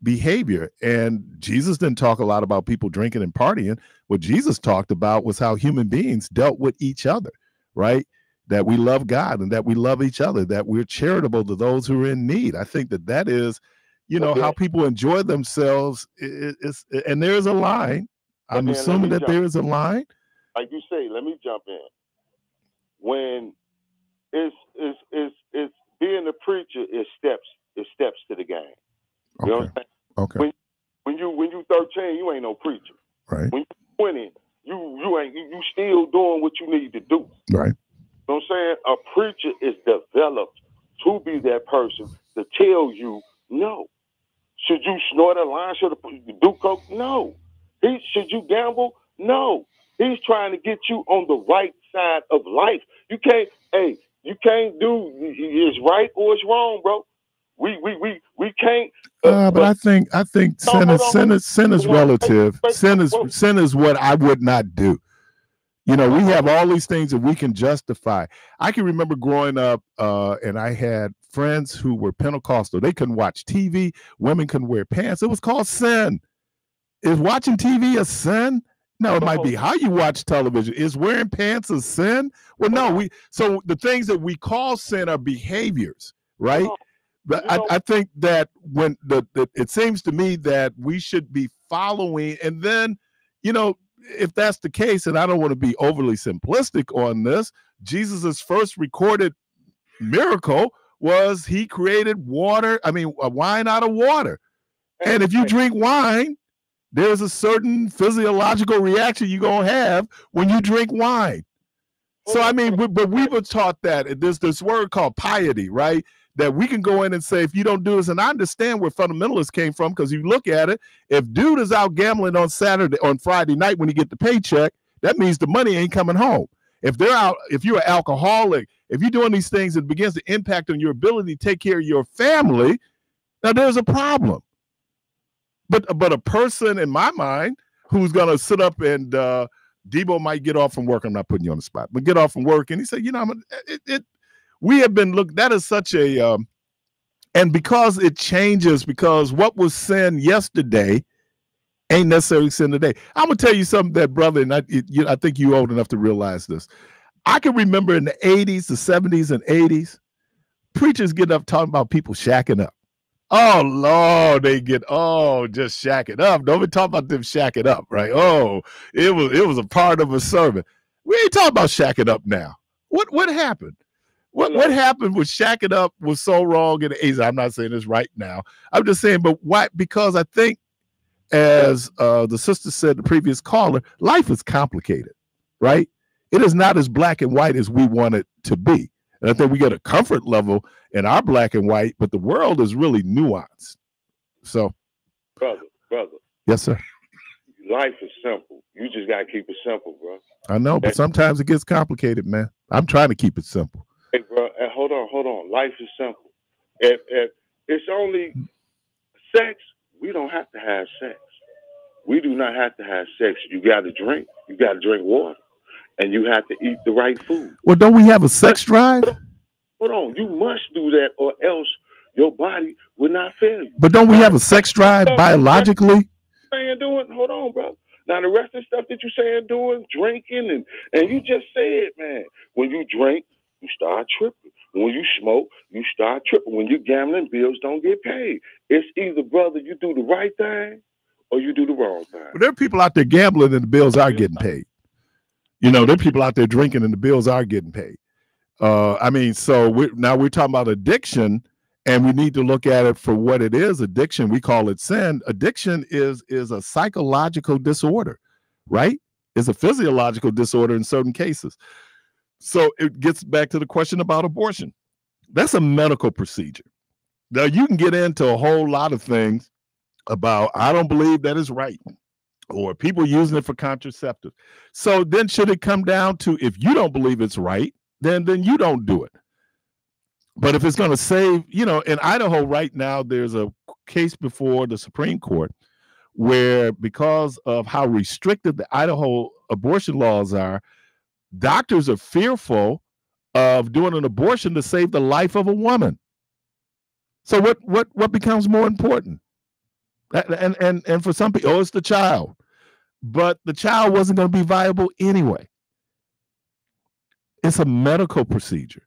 behavior. And Jesus didn't talk a lot about people drinking and partying. What Jesus talked about was how human beings dealt with each other, right? That we love God and that we love each other, that we're charitable to those who are in need. I think that that is, you know, how people enjoy themselves. And there's a line. I'm assuming that there is a line. Like you say, let me jump in. When it's being a preacher is steps to the game. You know what I'm saying? Okay. When you 13, you ain't no preacher. Right. When you're 20, you still doing what you need to do. Right. You know what I'm saying? A preacher is developed to be that person to tell you no. Should you snort a line? Should you do coke? No. Should you gamble? No. He's trying to get you on the right side of life. You can't do it's right or it's wrong, bro. We can't. But I think sin is relative. Sin is what I would not do. You know, we have all these things that we can justify. I can remember growing up, and I had friends who were Pentecostal. They couldn't watch TV. Women couldn't wear pants. It was called sin. Is watching TV a sin? No, it might be how you watch television. Is wearing pants a sin? Well, no. So the things that we call sin are behaviors, right? But I think that when it seems to me that we should be following, and then, you know, if that's the case, and I don't want to be overly simplistic on this, Jesus's first recorded miracle was he created wine out of water. And if you drink wine, there's a certain physiological reaction you're going to have when you drink wine. So, I mean, but we were taught that there's this word called piety, right? That we can go in and say, if you don't do this, and I understand where fundamentalists came from, because you look at it, if dude is out gambling on Friday night when he get the paycheck, that means the money ain't coming home. If you're an alcoholic, if you're doing these things, it begins to impact on your ability to take care of your family. Now there's a problem. But a person in my mind who's gonna sit up and Debo might get off from work. I'm not putting you on the spot, but get off from work, and he said, you know, we have been that is such a and because it changes, because what was sin yesterday ain't necessarily sin today. I'm gonna tell you something, that brother, and I think you're old enough to realize this. I can remember in the 80s, the 70s and 80s, preachers getting up talking about people shacking up. Oh Lord, they get just shacking up. Don't be talking about them shacking up, right? Oh, it was a part of a sermon. We ain't talking about shacking up now. What happened? What happened with shacking up was so wrong in the 80s. I'm not saying this right now. I'm just saying, but why? Because I think, as the sister said, the previous caller, life is complicated, right? It is not as black and white as we want it to be. And I think we get a comfort level in our black and white, but the world is really nuanced. So, brother. Yes, sir. Life is simple. You just gotta keep it simple, bro. I know, but sometimes it gets complicated, man. I'm trying to keep it simple. Hey, bro, hold on. Life is simple. If it's only sex, we don't have to have sex. We do not have to have sex. You got to drink. You got to drink water, and you have to eat the right food. Well, don't we have a sex drive? Hold on. You must do that, or else your body will not fail you. But don't we have a sex drive biologically? Hold on, bro. Now the rest of the stuff that you're saying, doing, drinking, and you just said, man, when you drink, you start tripping. When you smoke, you start tripping. When you're gambling, bills don't get paid. It's either, brother, you do the right thing or you do the wrong thing. But there are people out there gambling and the bills are getting paid. You know, there are people out there drinking and the bills are getting paid. I mean, so now we're talking about addiction, and we need to look at it for what it is. Addiction, we call it sin. Addiction is a psychological disorder, right? It's a physiological disorder in certain cases. So it gets back to the question about abortion. That's a medical procedure. Now, you can get into a whole lot of things about, I don't believe that is right, or people using it for contraceptives. So then should it come down to, if you don't believe it's right, then you don't do it. But if it's going to save, you know, in Idaho right now, there's a case before the Supreme Court where, because of how restrictive the Idaho abortion laws are, doctors are fearful of doing an abortion to save the life of a woman. So what becomes more important? And for some people, it's the child, but the child wasn't going to be viable anyway. It's a medical procedure.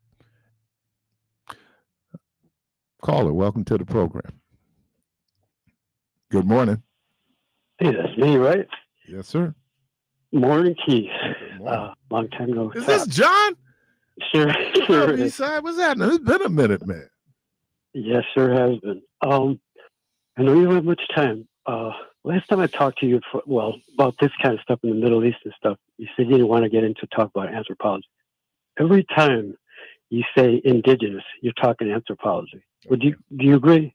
Caller, welcome to the program. Good morning. Hey, that's me, right? Yes, sir. Morning, Keith. Morning. Long time no. Is this John? Sure, sure. Oh, Eastside, what's happening? It's been a minute, man. Yes, sure has been. I know you don't have much time. Last time I talked to you, about this kind of stuff in the Middle East and stuff, you said you didn't want to get into talk about anthropology. Every time you say indigenous, you're talking anthropology. Do you agree?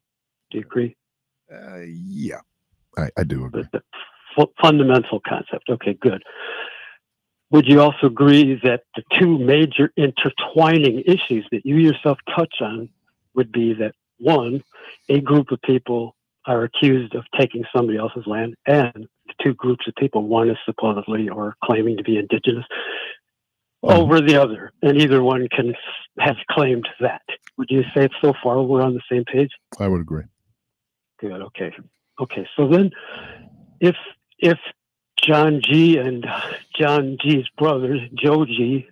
Do you agree? Yeah, I do agree. The fundamental concept. Okay, good. Would you also agree that the two major intertwining issues that you yourself touch on would be that, one, a group of people are accused of taking somebody else's land, and the two groups of people, one is supposedly or claiming to be indigenous over the other, and either one can have claimed that. Would you say so far we're on the same page? I would agree. Good. Okay. So then, if John G. and John G.'s brothers, Joe G.,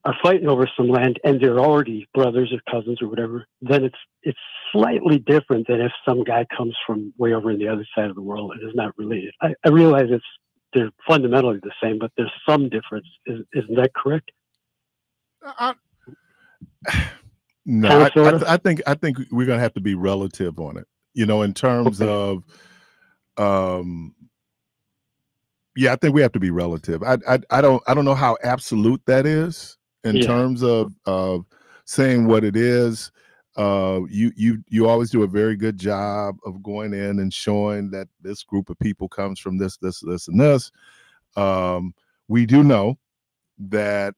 are fighting over some land and they're already brothers or cousins or whatever, then it's slightly different than if some guy comes from way over on the other side of the world and is not related. I realize they're fundamentally the same, but there's some difference. Isn't that correct? No, I think we're gonna have to be relative on it. In terms of, yeah, I think we have to be relative. I don't know how absolute that is in terms of saying what it is. You always do a very good job of going in and showing that this group of people comes from this, and this. We do know that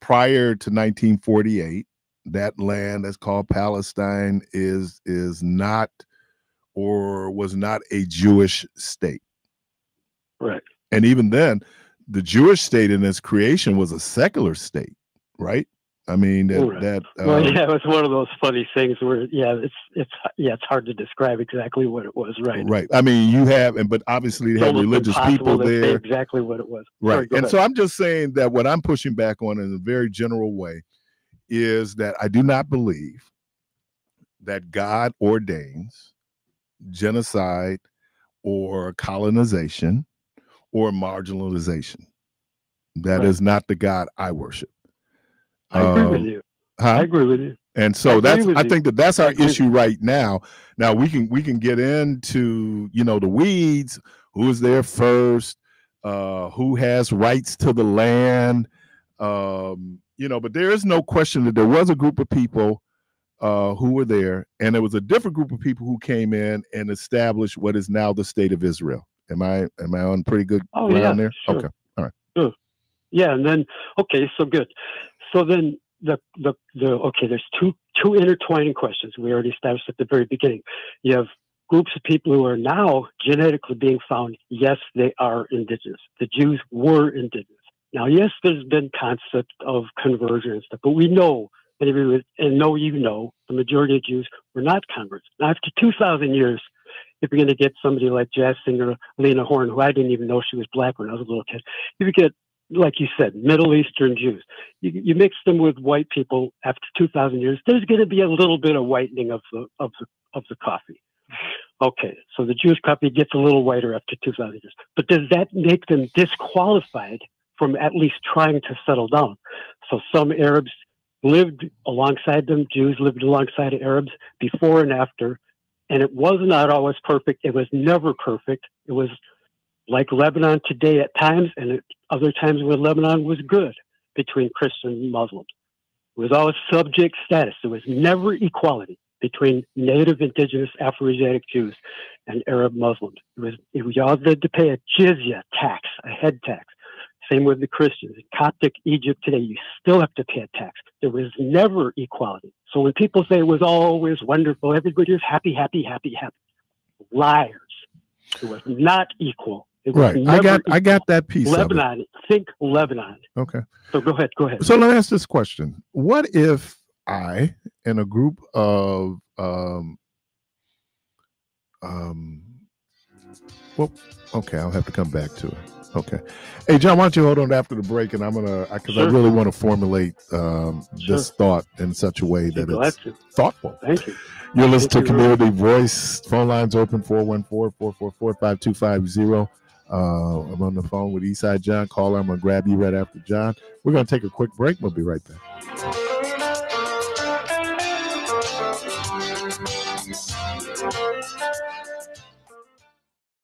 prior to 1948, that land that's called Palestine is not or was not a Jewish state. Right. And even then, the Jewish state in its creation was a secular state, right? I mean, it was one of those funny things where, it's hard to describe exactly what it was, right? Right. I mean, but obviously you have religious people there. Exactly what it was. Right. Sorry, and so I'm just saying that what I'm pushing back on in a very general way is that I do not believe that God ordains genocide or colonization or marginalization. That is not the God I worship. I agree with you. I agree with you. And so I think that's our issue right now. Now we can get into, the weeds, who is there first, who has rights to the land, but there is no question that there was a group of people who were there, and there was a different group of people who came in and established what is now the state of Israel. Am I on pretty good ground there? Sure. Okay. All right. Sure. Yeah, and then so good. So then there's two intertwining questions we already established at the very beginning. You have groups of people who are now genetically being found. Yes, they are indigenous. The Jews were indigenous. Now, yes, there's been concept of conversion and stuff, but we know, the majority of Jews were not converts. Now, after 2,000 years, if you're going to get somebody like jazz singer Lena Horne, who I didn't even know she was black when I was a little kid, if you get, like you said, Middle Eastern Jews, you mix them with white people after 2,000 years, there's going to be a little bit of whitening of the coffee. Okay, so the Jewish coffee gets a little whiter after 2,000 years. But does that make them disqualified from at least trying to settle down? So some Arabs lived alongside them, Jews lived alongside of Arabs before and after, and it was not always perfect. It was never perfect. It was like Lebanon today at times, and at other times when Lebanon was good between Christians and Muslims. It was always subject status. There was never equality between native, indigenous, Afro-Asiatic Jews and Arab Muslims. We all had to pay a jizya tax, a head tax. Same with the Christians. In Coptic Egypt today, you still have to pay a tax. There was never equality. So when people say it was always wonderful, everybody was happy, happy, happy, happy. Liars. It was not equal. Right. I got that piece Lebanon. of it. Think Lebanon. Okay. So go ahead. So let me ask this question. What if I and a group of Well, okay, I'll have to come back to it. Okay. Hey, John, why don't you hold on after the break, and I'm gonna, because I really want to formulate this thought in such a way that it's thoughtful. Thank you. You're listening to Community Voice. Phone lines open 414-444-5250. I'm on the phone with Eastside John. Caller, I'm gonna grab you right after John. We're gonna take a quick break. We'll be right back.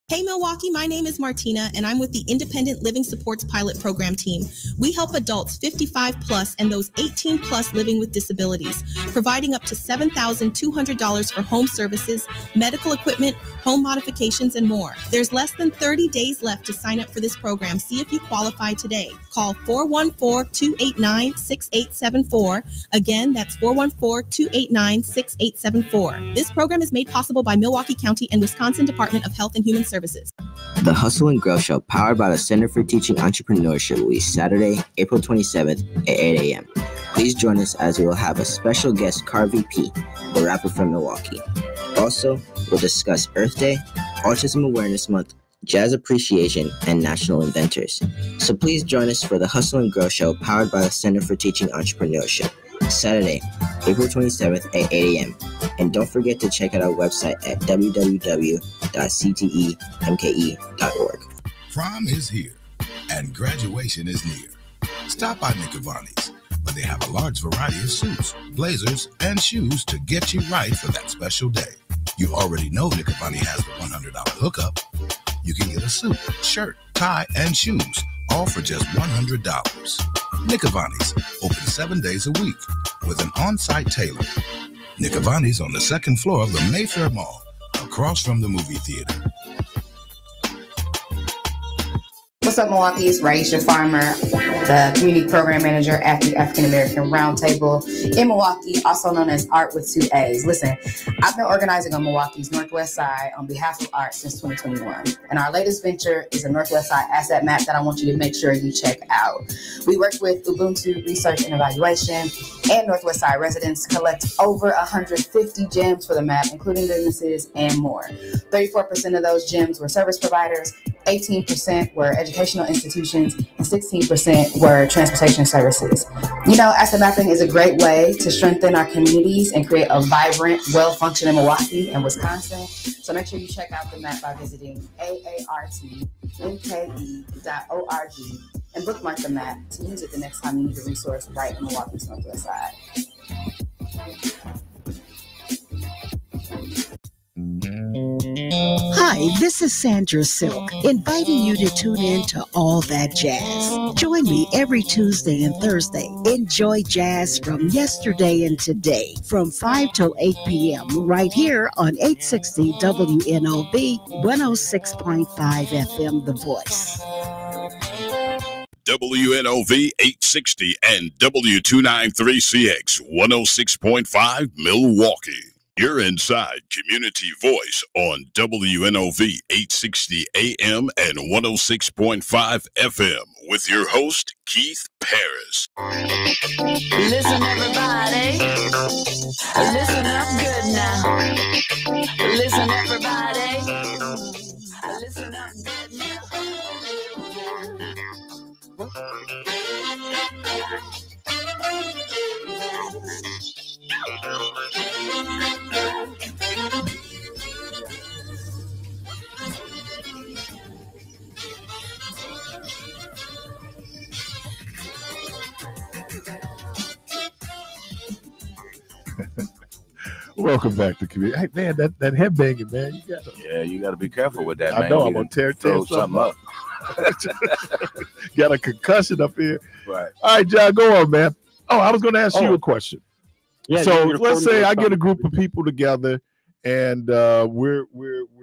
Hey Milwaukee, my name is Martina and I'm with the Independent Living Supports Pilot Program team. We help adults 55 plus and those 18 plus living with disabilities, providing up to $7,200 for home services, medical equipment, home modifications, and more. There's less than 30 days left to sign up for this program. See if you qualify today. Call 414-289-6874. Again, that's 414-289-6874. This program is made possible by Milwaukee County and Wisconsin Department of Health and Human Services. The Hustle and Grow Show, powered by the Center for Teaching Entrepreneurship, will be Saturday, April 27th at 8 a.m. Please join us as we will have a special guest, Car VP, the rapper from Milwaukee. Also, we'll discuss Earth Day, Autism Awareness Month, Jazz Appreciation, and National Inventors. So please join us for the Hustle and Grow Show, powered by the Center for Teaching Entrepreneurship, Saturday, April 27th at 8 a.m. And don't forget to check out our website at www.ctemke.org. Prom is here, and graduation is near. Stop by Nick Avani's, where they have a large variety of suits, blazers, and shoes to get you right for that special day. You already know Nick Avani has the $100 hookup. You can get a suit, shirt, tie, and shoes, all for just $100. Nick Avani's, open 7 days a week, with an on-site tailor. Nick Avani's on the second floor of the Mayfair Mall, across from the movie theater. What's up, Milwaukee? It's Raisha Farmer, the Community Program Manager at the African American Roundtable in Milwaukee, also known as Art with 2 A's. Listen, I've been organizing on Milwaukee's Northwest Side on behalf of art since 2021. And our latest venture is a Northwest Side asset map that I want you to make sure you check out. We work with Ubuntu Research and Evaluation and Northwest Side residents to collect over 150 gems for the map, including businesses and more. 34% of those gems were service providers, 18% were educational institutions, and 16% were transportation services. You know, asset mapping is a great way to strengthen our communities and create a vibrant, well-functioning Milwaukee and Wisconsin. So make sure you check out the map by visiting aartmke.org and bookmark the map to use it the next time you need a resource right in Milwaukee's Northwest Side. Hi, this is Sandra Silk, inviting you to tune in to All That Jazz. Join me every Tuesday and Thursday. Enjoy jazz from yesterday and today from 5 till 8 p.m. right here on 860 WNOV 106.5 FM The Voice. WNOV 860 and W293CX 106.5 Milwaukee. You're inside Community Voice on WNOV 860 AM and 106.5 FM with your host, Keith Parris. Listen, everybody. Listen up good now. Listen, everybody. Listen up good now. Welcome back to community. Hey man, that headbanging, man. You got to be careful with that, man. I know I'm gonna tear something up. Got a concussion up here. Right. All right, John, go on, man. Oh, I was gonna ask you a question. Yeah, so let's say I get a group of people together, and we're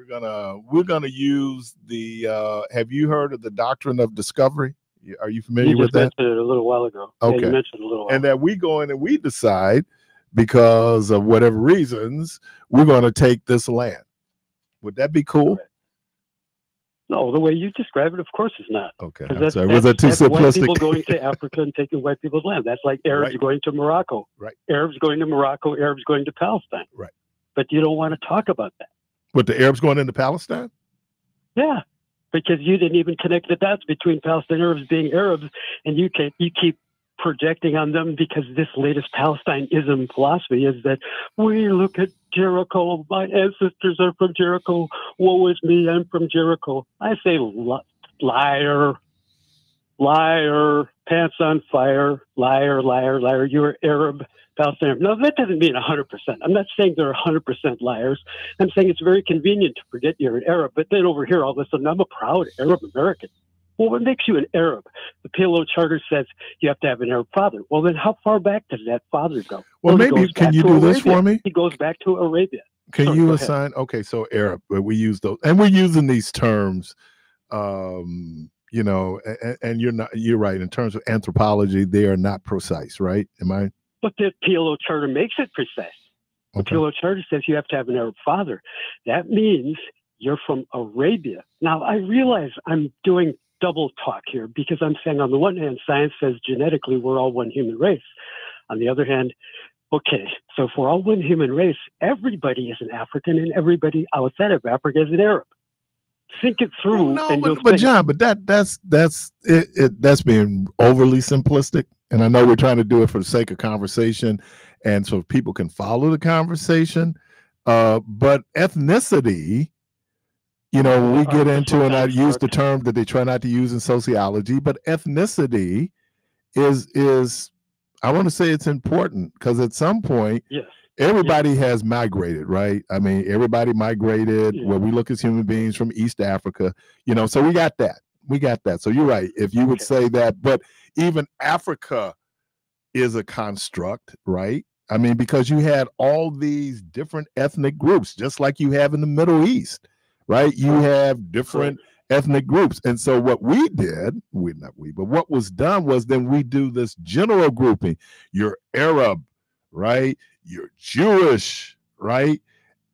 gonna use the. Have you heard of the doctrine of discovery? Are you familiar with that? You mentioned it a little while ago. Okay. Yeah, you mentioned it a little while. And that we go in and we decide, because of whatever reasons, we're going to take this land. Would that be cool? No, the way you describe it, of course, is not. Okay. That's, was that too that's white simplistic? people going to Africa and taking white people's land. That's like Arabs going to Morocco. Right. Arabs going to Morocco, Arabs going to Palestine. Right. But you don't want to talk about that. With the Arabs going into Palestine? Yeah, because you didn't even connect the dots between Palestine Arabs being Arabs, and you keep projecting on them because this latest Palestineism philosophy is that we look at Jericho. My ancestors are from Jericho. Woe is me, I'm from Jericho. I say liar, liar, pants on fire, liar, liar, liar. You're Arab, Palestinian. No, that doesn't mean 100%. I'm not saying they're 100% liars. I'm saying it's very convenient to forget you're an Arab, but then over here, all of a sudden, I'm a proud Arab American. Well, what makes you an Arab? The PLO Charter says you have to have an Arab father. Well, then how far back does that father go? Well, maybe, can you do this for me? He goes back to Arabia. Can you assign, okay, so Arab, we use those, and we're using these terms, you know, and you're right, in terms of anthropology, they are not precise, right? Am I? But the PLO Charter makes it precise. The PLO Charter says you have to have an Arab father. That means you're from Arabia. Now, I realize I'm doing double talk here because I'm saying on the one hand, science says genetically we're all one human race. On the other hand, okay, so if we're all one human race, everybody is an African and everybody outside of Africa is an Arab. Think it through. No, but John, but that's being overly simplistic. And I know we're trying to do it for the sake of conversation and so people can follow the conversation. But ethnicity, you know, we get into, and I use the term that they try not to use in sociology, but ethnicity is I want to say it's important because at some point, everybody has migrated, right? I mean, everybody migrated where we look as human beings from East Africa, you know, so we got that. We got that. So you're right. If you would say that, but even Africa is a construct, right? I mean, because you had all these different ethnic groups, just like you have in the Middle East, right? You have different ethnic groups. And so what we did, but what was done was then we do this general grouping. You're Arab, right? You're Jewish, right?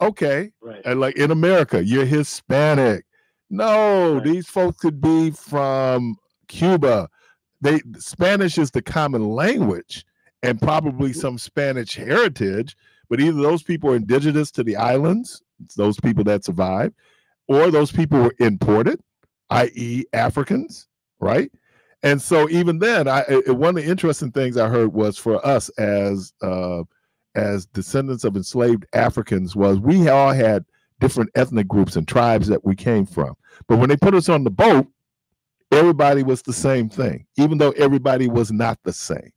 Okay. And like in America, you're Hispanic. No, these folks could be from Cuba. Spanish is the common language and probably some Spanish heritage, but either those people are indigenous to the islands, it's those people that survived, or those people were imported, i.e. Africans, right? And so even then, one of the interesting things I heard was for us as descendants of enslaved Africans was we all had different ethnic groups and tribes that we came from. But when they put us on the boat, everybody was the same thing, even though everybody was not the same.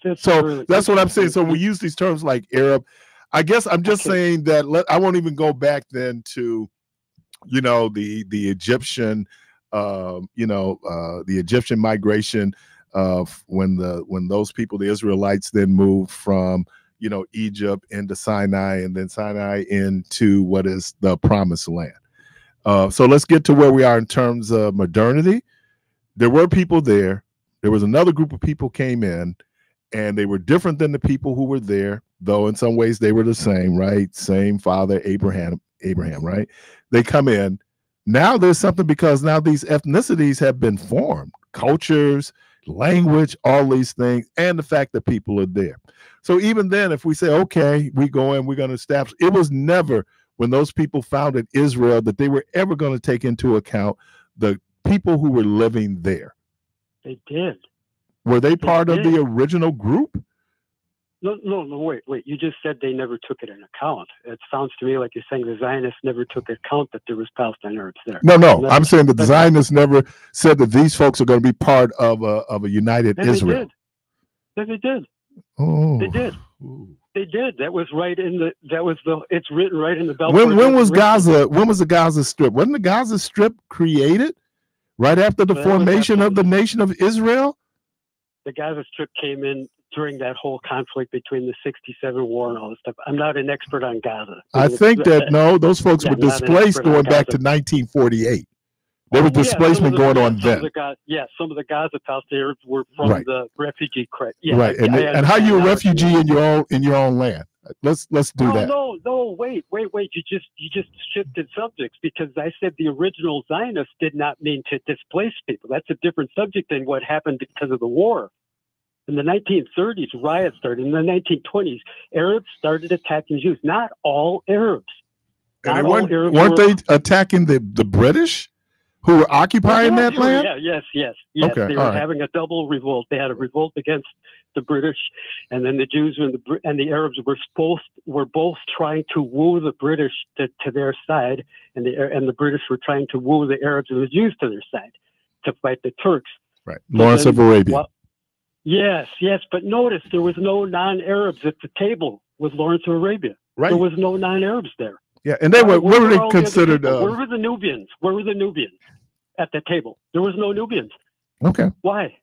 That's what I'm saying. So we use these terms like Arab. I guess I'm just saying that I won't even go back then to, you know, the Egyptian, the Egyptian migration of when those people, the Israelites, then moved from, you know, Egypt into Sinai and then Sinai into what is the Promised Land. So let's get to where we are in terms of modernity. There were people there. There was another group of people came in, and they were different than the people who were there, though in some ways they were the same, right? Same father, Abraham, right? They come in. Now there's something because now these ethnicities have been formed, cultures, language, all these things, and the fact that people are there. So even then, if we say, okay, we go in, we're going to establish, it was never when those people founded Israel that they were ever going to take into account the people who were living there. They did. Were they part of the original group? No, wait. You just said they never took it in account. It sounds to me like you're saying the Zionists never took account that there was Palestine Arabs there. No. I'm saying that the Zionists never said that these folks are going to be part of a united Israel. They did. Oh. They did. They did. That was right in the. It's written right in the Belfort. When was Gaza? When was the Gaza Strip? Wasn't the Gaza Strip created right after the formation of the nation of Israel? The Gaza Strip came in during that whole conflict between the '67 war and all this stuff. I'm not an expert on Gaza. I think that those folks were displaced going back to 1948. There was displacement going on then. Some of the Gaza Palestinians were from the refugee crisis. Right, and how you a refugee in your own land? Let's do that. No, wait. You just shifted subjects because I said the original Zionists did not mean to displace people. That's a different subject than what happened because of the war. In the 1930s, riots started. In the 1920s, Arabs started attacking Jews. Not all Arabs. And Not all Arabs weren't were- they attacking the British who were occupying that land? Yeah, yes. Okay, They all were right. having a double revolt. They had a revolt against the British, and then the Jews and the Arabs were both trying to woo the British to their side, and the British were trying to woo the Arabs and the Jews to their side to fight the Turks. Right, Lawrence of Arabia. Yes, but notice there was no non-Arabs at the table with Lawrence of Arabia. Right. There was no non-Arabs there. Yeah, and they were what were they all the other considered? people? Where were the Nubians? Where were the Nubians at the table? There was no Nubians. Okay. Why?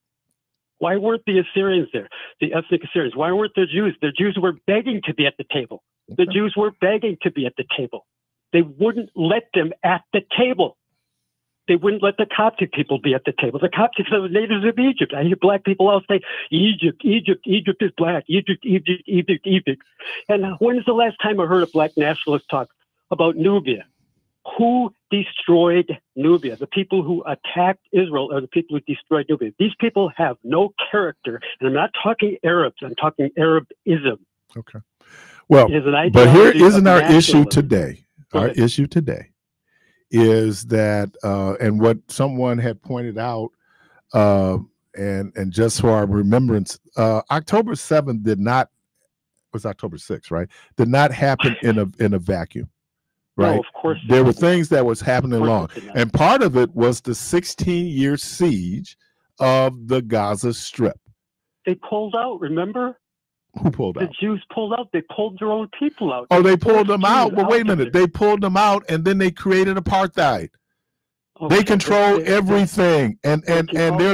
Why weren't the Assyrians there? The ethnic Assyrians. Why weren't the Jews? The Jews were begging to be at the table. The Jews were begging to be at the table. They wouldn't let them at the table. They wouldn't let the Coptic people be at the table. The Coptics are the natives of Egypt. I hear black people all say, Egypt is black. Egypt. And when is the last time I heard a black nationalist talk about Nubia? Who destroyed Nubia? The people who attacked Israel are the people who destroyed Nubia. These people have no character. And I'm not talking Arabs. I'm talking Arabism. Okay. Well, It is an but here ideology isn't of our issue nationalism. today. Go Our ahead. issue today is that, and what someone had pointed out, and just for our remembrance, October 7th was October 6th, right? Did not happen in a vacuum, right? No, of course it there were didn't. things that was happening Of course along, it did not. and part of it was the 16-year siege of the Gaza Strip. They pulled out, remember? Who pulled The out? Jews pulled out. They pulled their own people out. Oh, they pulled them Jews out. But wait a of minute, there. they pulled them out, and then they created apartheid. Okay, They control they- everything, and there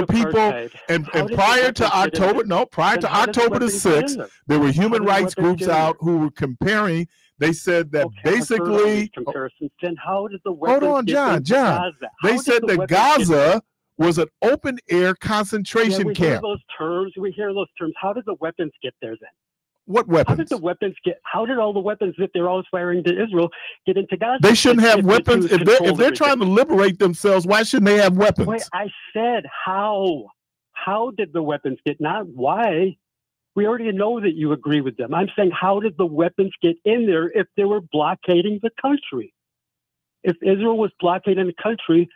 are people, apartheid. and How did the prior to weapons get in October, there? prior Then to how did the October the weapons get in 6th, there? there were human did the rights weapons groups get in out who were comparing. They said that I've heard all basically, these comparisons. Then how did the hold weapons on, get John, into John. Gaza? They How did said the that weapons get there? Gaza was an open air Yeah, concentration we hear camp. those terms. We hear those terms. How did the weapons get there then? What How did weapons? the weapons get? How did all the weapons that they're always firing to Israel get into Gaza? They shouldn't have the weapons. Jews If they're controlled trying to liberate themselves, why shouldn't they have weapons? Wait, I said how. How did the weapons get? Not why. We already know that you agree with them. I'm saying, how did the weapons get in there if they were blockading the country? If Israel was blockading the country,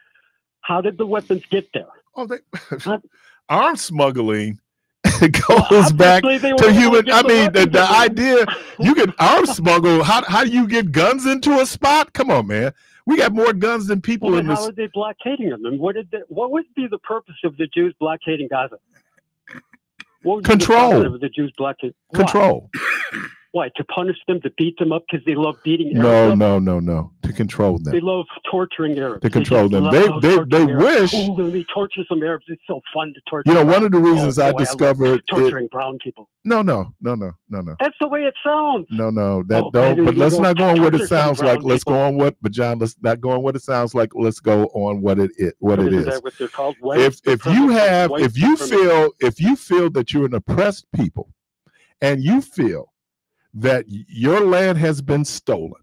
how did the weapons get there? Oh, arms smuggling goes Well, back obviously they were to able human. to get I the mean, weapons the in there. idea you can arms smuggle. How do you get guns into a spot? Come on, man. We got more guns than people Well, in then this. how are they blockading them? And what would be the purpose of the Jews blockading Gaza? What would be the Control. purpose of the Jews blockading? Control. Why? To punish them, to beat them up because they love beating No, Arabs up? no. To control They them. love torturing Arabs. To control just them. love They torturing Arabs. wish. Oh, when we torture some Arabs, it's so fun to torture. You know, one them. of the reasons I boy, love discovered torturing brown people. No. That's the way it sounds. No, that Oh, don't. But you let's go not go on what it torture some sounds like. brown Let's go people. on what. But John, let's not go on what it sounds like. Let's go on what it is. What it Isn't is. that what they're called? White If you supremacists, have white if you supremacists. feel that you're an oppressed people, and you feel that your land has been stolen,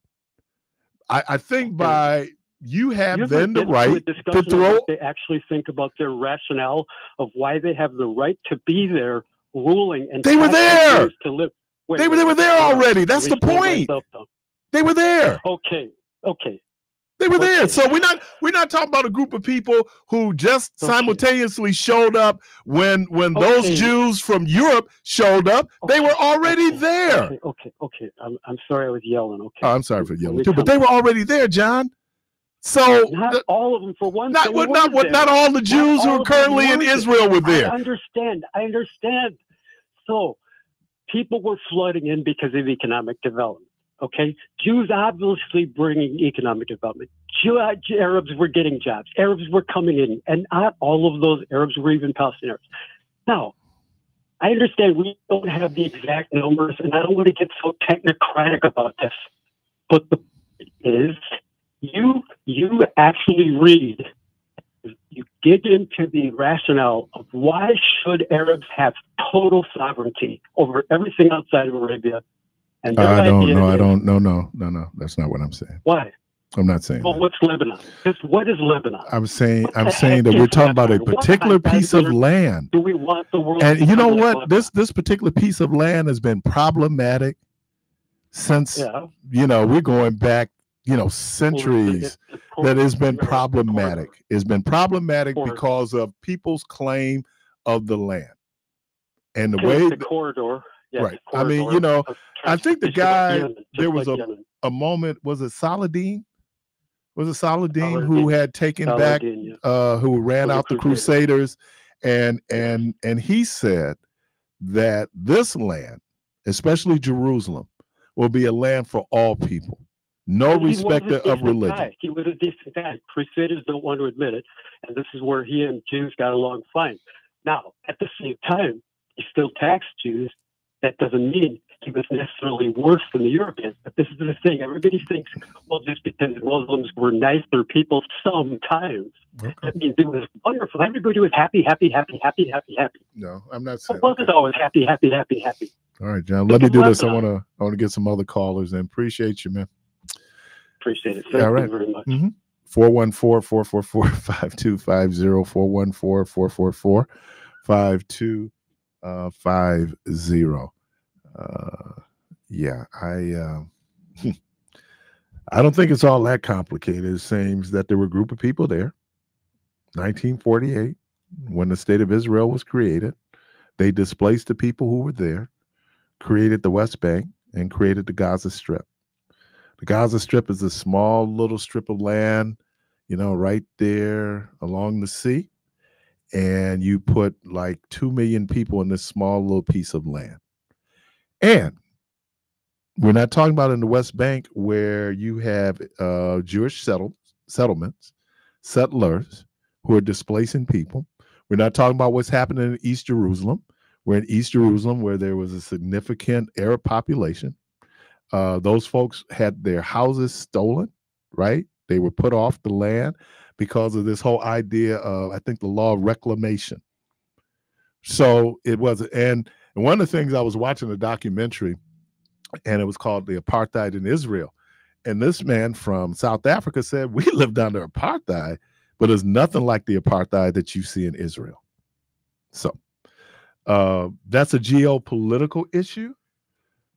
I think by you have You ever then the get into a right to discussion of throw. what they actually think about their rationale of why they have the right to be there, ruling and They were asking there. Jews to live. Wait, They were there hold on. already. That's Let the me slow point. myself down. They were there. Okay. They were there. So we're not talking about a group of people who just simultaneously showed up when those Okay. Jews from Europe showed up. They were already there. Okay. I'm sorry I was yelling. Okay. Oh, I'm sorry for Let yelling me too, but come- they were already there, John. So Not all of them for one not thing. what- were not what- there. not all the Jews Not who all are of them currently in were there. Israel were there. I understand. So people were flooding in because of economic development. Okay, Jews obviously bringing economic development. Arabs were getting jobs. Arabs were coming in, and not all of those Arabs were even Palestinian Arabs. Now, I understand we don't have the exact numbers, and I don't want to get so technocratic about this. But the point is, you actually read, you dig into the rationale of why should Arabs have total sovereignty over everything outside of Arabia. And their I don't idea know. I is- don't. No. That's not what I'm saying. Why? I'm not saying. Well, what's Lebanon? What is Lebanon? I'm saying the that heck we're is talking about a Lebanon? What particular kind of piece of desert land. Do we want the world? And to you know become like what? Lebanon? This particular piece of land has been problematic since Yeah. we're going back centuries that has been problematic. It's been problematic because of people's claim of the land and the way the corridor. Yeah, right. the I mean, corridor I think the guy, there was Yemen. a moment, was it Saladin? Was it Saladin who had taken back, who ran out the Crusaders, and he said that this land, especially Jerusalem, will be a land for all people, no respecter of religion. He was a decent guy. Crusaders don't want to admit it, and this is where he and Jews got along fine. Now, at the same time, he still taxed Jews. That doesn't mean he was necessarily worse than the Europeans. But this is the thing. Everybody thinks, well, just because Muslims were nicer people sometimes, that means it was wonderful. Everybody was happy. No, I'm not saying. It wasn't always happy. All right, John, let me do this. I want to get some other callers in. Appreciate you, man. Appreciate it. Thank you very much. 414-444-5250, 414-444-5250. Yeah, I don't think it's all that complicated. It seems that there were a group of people there, 1948, when the state of Israel was created. They displaced the people who were there, created the West Bank, and created the Gaza Strip. The Gaza Strip is a small little strip of land, right there along the sea. And you put like 2 million people in this small little piece of land. And we're not talking about in the West Bank where you have Jewish settlements, settlers who are displacing people. We're not talking about what's happening in East Jerusalem. We're in East Jerusalem where there was a significant Arab population. Those folks had their houses stolen, right? They were put off the land because of this whole idea of, I think, the law of reclamation. So it was, and one of the things, I was watching a documentary, and it was called The Apartheid in Israel. And this man from South Africa said, we lived under apartheid, but it's nothing like the apartheid that you see in Israel. So that's a geopolitical issue,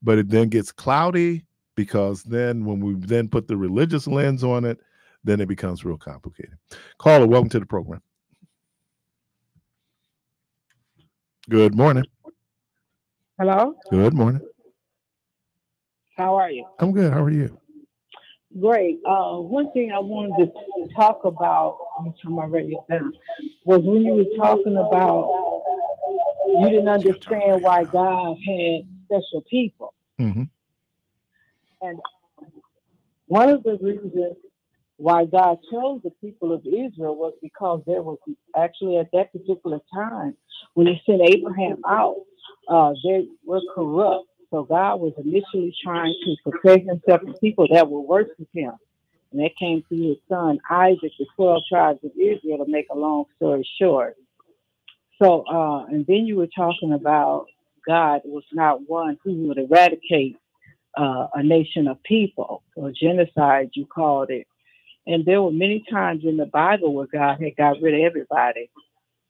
but it then gets cloudy because then when we then put the religious lens on it, then it becomes real complicated. Caller, welcome to the program. Good morning. Hello? Good morning. How are you? I'm good. How are you? Great. One thing I wanted to talk about, I'm turn my radio down, was when you were talking about you didn't understand why God had special people. Mm-hmm. And one of the reasons why God chose the people of Israel was because there was actually at that particular time when he sent Abraham out, they were corrupt. So God was initially trying to prepare himself for people that will worship him. And that came through his son Isaac, the 12 tribes of Israel, to make a long story short. So, and then you were talking about God was not one who would eradicate a nation of people, or genocide, you called it. And there were many times in the Bible where God had got rid of everybody,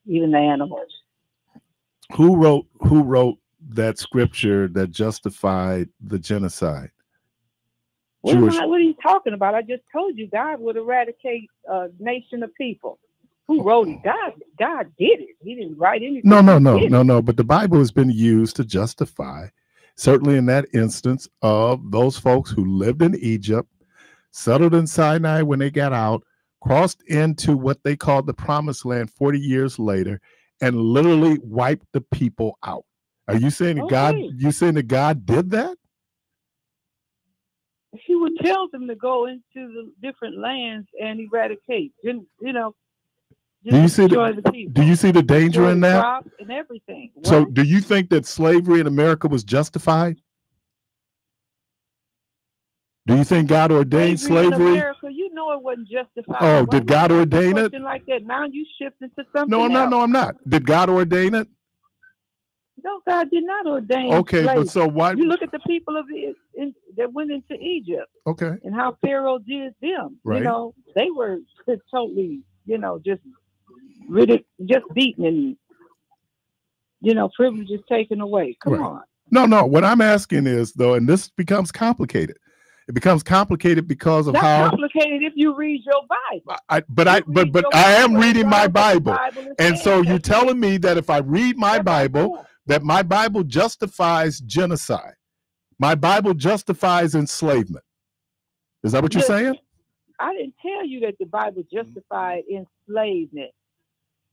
even the animals. Who wrote that scripture that justified the genocide? What are you talking about? I just told you God would eradicate a nation of people. Who wrote it? God did it. He didn't write anything. No. But the Bible has been used to justify, certainly in that instance, of those folks who lived in Egypt, settled in Sinai when they got out, crossed into what they called the Promised Land 40 years later, and literally wiped the people out. Are you saying that God? You saying that God did that? He would tell them to go into the different lands and eradicate. Do you see the danger in that? Crops and everything. So, do you think that slavery in America was justified? Do you think God ordained slavery? In America, you know it wasn't justified. Oh, did God ordain it? Like that. Now you shifting to something No, I'm not. else. No, I'm not. Did God ordain it? No, God did not ordain. Okay, slavery. but so why? You look at the people that went into Egypt. Okay. And how Pharaoh did them. Right. They were totally, just beaten and, privileges taken away. Come on. No. What I'm asking is, though, and this becomes complicated, It becomes complicated because of Not how. complicated if you read your Bible. But I am reading my Bible, and so you're telling me that if I read my Bible, that my Bible justifies genocide, my Bible justifies enslavement. Is that what you're saying? I didn't tell you that the Bible justified enslavement.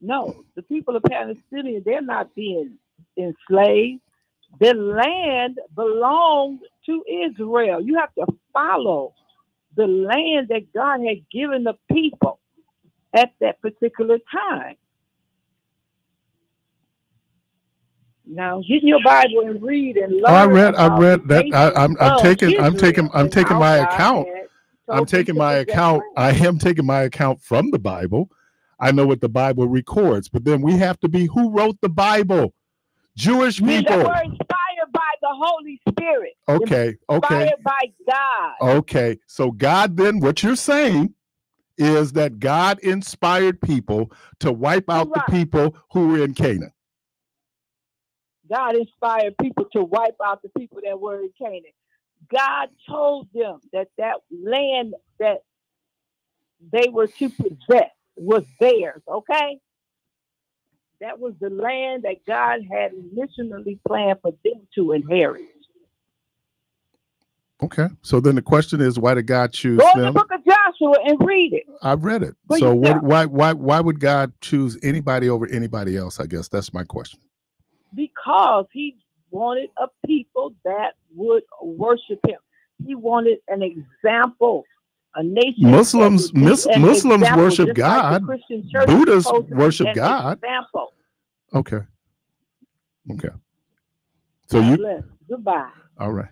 No, the people of Palestine, they're not being enslaved. The land belonged to Israel. You have to follow the land that God had given the people at that particular time. Now, get your Bible and read and learn. Oh, I read that. I'm taking my account. I'm taking my account. I am taking my account from the Bible. I know what the Bible records, but then we have to be who wrote the Bible? Jewish people. They were inspired by the Holy Spirit. Okay. Inspired by God. Okay. So God, then what you're saying is that God inspired people to wipe out the people who were in Canaan. God inspired people to wipe out the people that were in Canaan. God told them that land that they were to possess was theirs, okay? That was the land that God had initially planned for them to inherit. Okay. So then the question is, why did God choose them? Go in them? the book of Joshua and read it. I've read it. So why would God choose anybody over anybody else? I guess that's my question. Because he wanted a people that would worship him. He wanted an example, a nation. Muslims worship God. Like Buddhists worship God. Example. Okay. So goodbye. All right.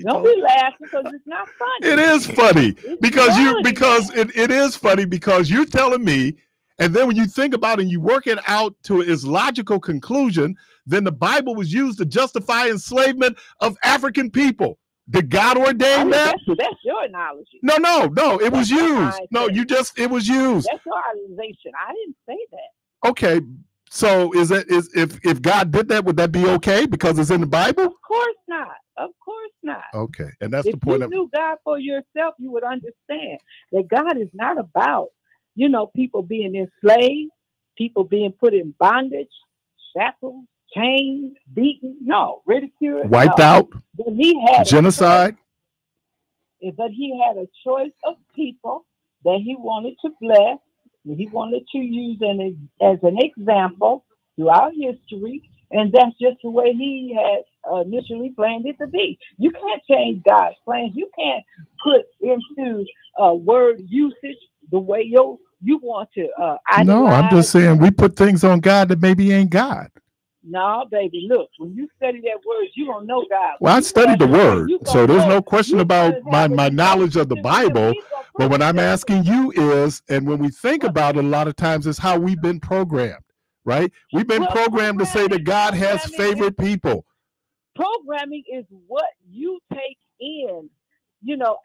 Don't be laughing because it's not funny. It is funny it is funny because you're telling me. And then when you think about it and you work it out to its logical conclusion, then the Bible was used to justify enslavement of African people. Did God ordain that? That's your analogy. No, it was used. No, it was used. That's your organization. I didn't say that. Okay, so if God did that, would that be okay because it's in the Bible? Of course not. Okay, and that's if the point. If you knew God for yourself, you would understand that God is not about people being enslaved, people being put in bondage, shackles, chains, beaten, ridiculed, wiped out, but he had genocide. But he had a choice of people that he wanted to bless, and he wanted to use as an example throughout history, and that's just the way he had initially planned it to be. You can't change God's plans. You can't put into word usage the way you want to. No, I'm just saying we put things on God that maybe ain't God. No, baby, look, when you study that word, you don't know God. Well, I studied the word, so there's no question about my knowledge of the Bible. But what I'm asking you is, and when we think about it, a lot of times it's how we've been programmed, right? We've been programmed to say that God has favorite people. Programming is what you take in,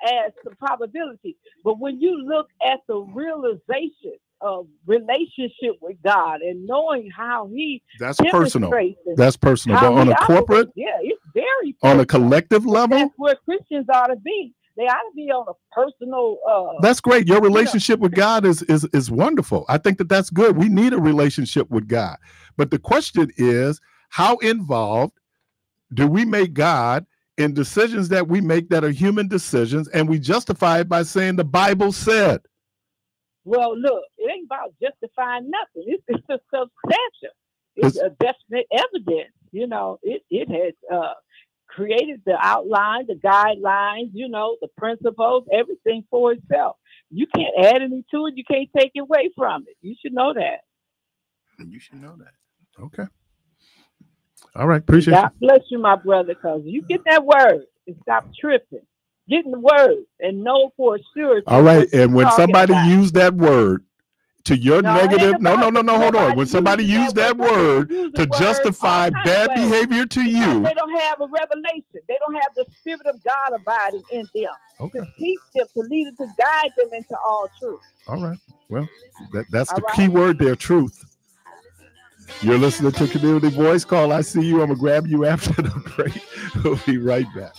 as the probability. But when you look at the realization of relationship with God and knowing how he that's personal. That's personal. But on a corporate, it's very personal. On a collective level, that's where Christians ought to be. They ought to be on a personal. That's great. Your relationship with God is wonderful. I think that's good. We need a relationship with God. But the question is, how involved do we make God in decisions that we make that are human decisions, and we justify it by saying the Bible said? Well, look, it ain't about justifying nothing. It's a substantial. It's a definite evidence. It has created the outline, the guidelines, the principles, everything for itself. You can't add any to it. You can't take away from it. You should know that. Okay. All right. Appreciate it. God bless you, my brother, because you get that word and stop tripping. Getting the word and know for sure. All right. And when somebody used that word to your negative, hold on. When somebody used that word to justify bad behavior to you, they don't have a revelation. They don't have the Spirit of God abiding in them. Okay. To teach them, to lead them, to guide them into all truth. All right. Well, that's the key word there, truth. You're listening to Community Voice Call. I see you. I'm going to grab you after the break. We'll be right back.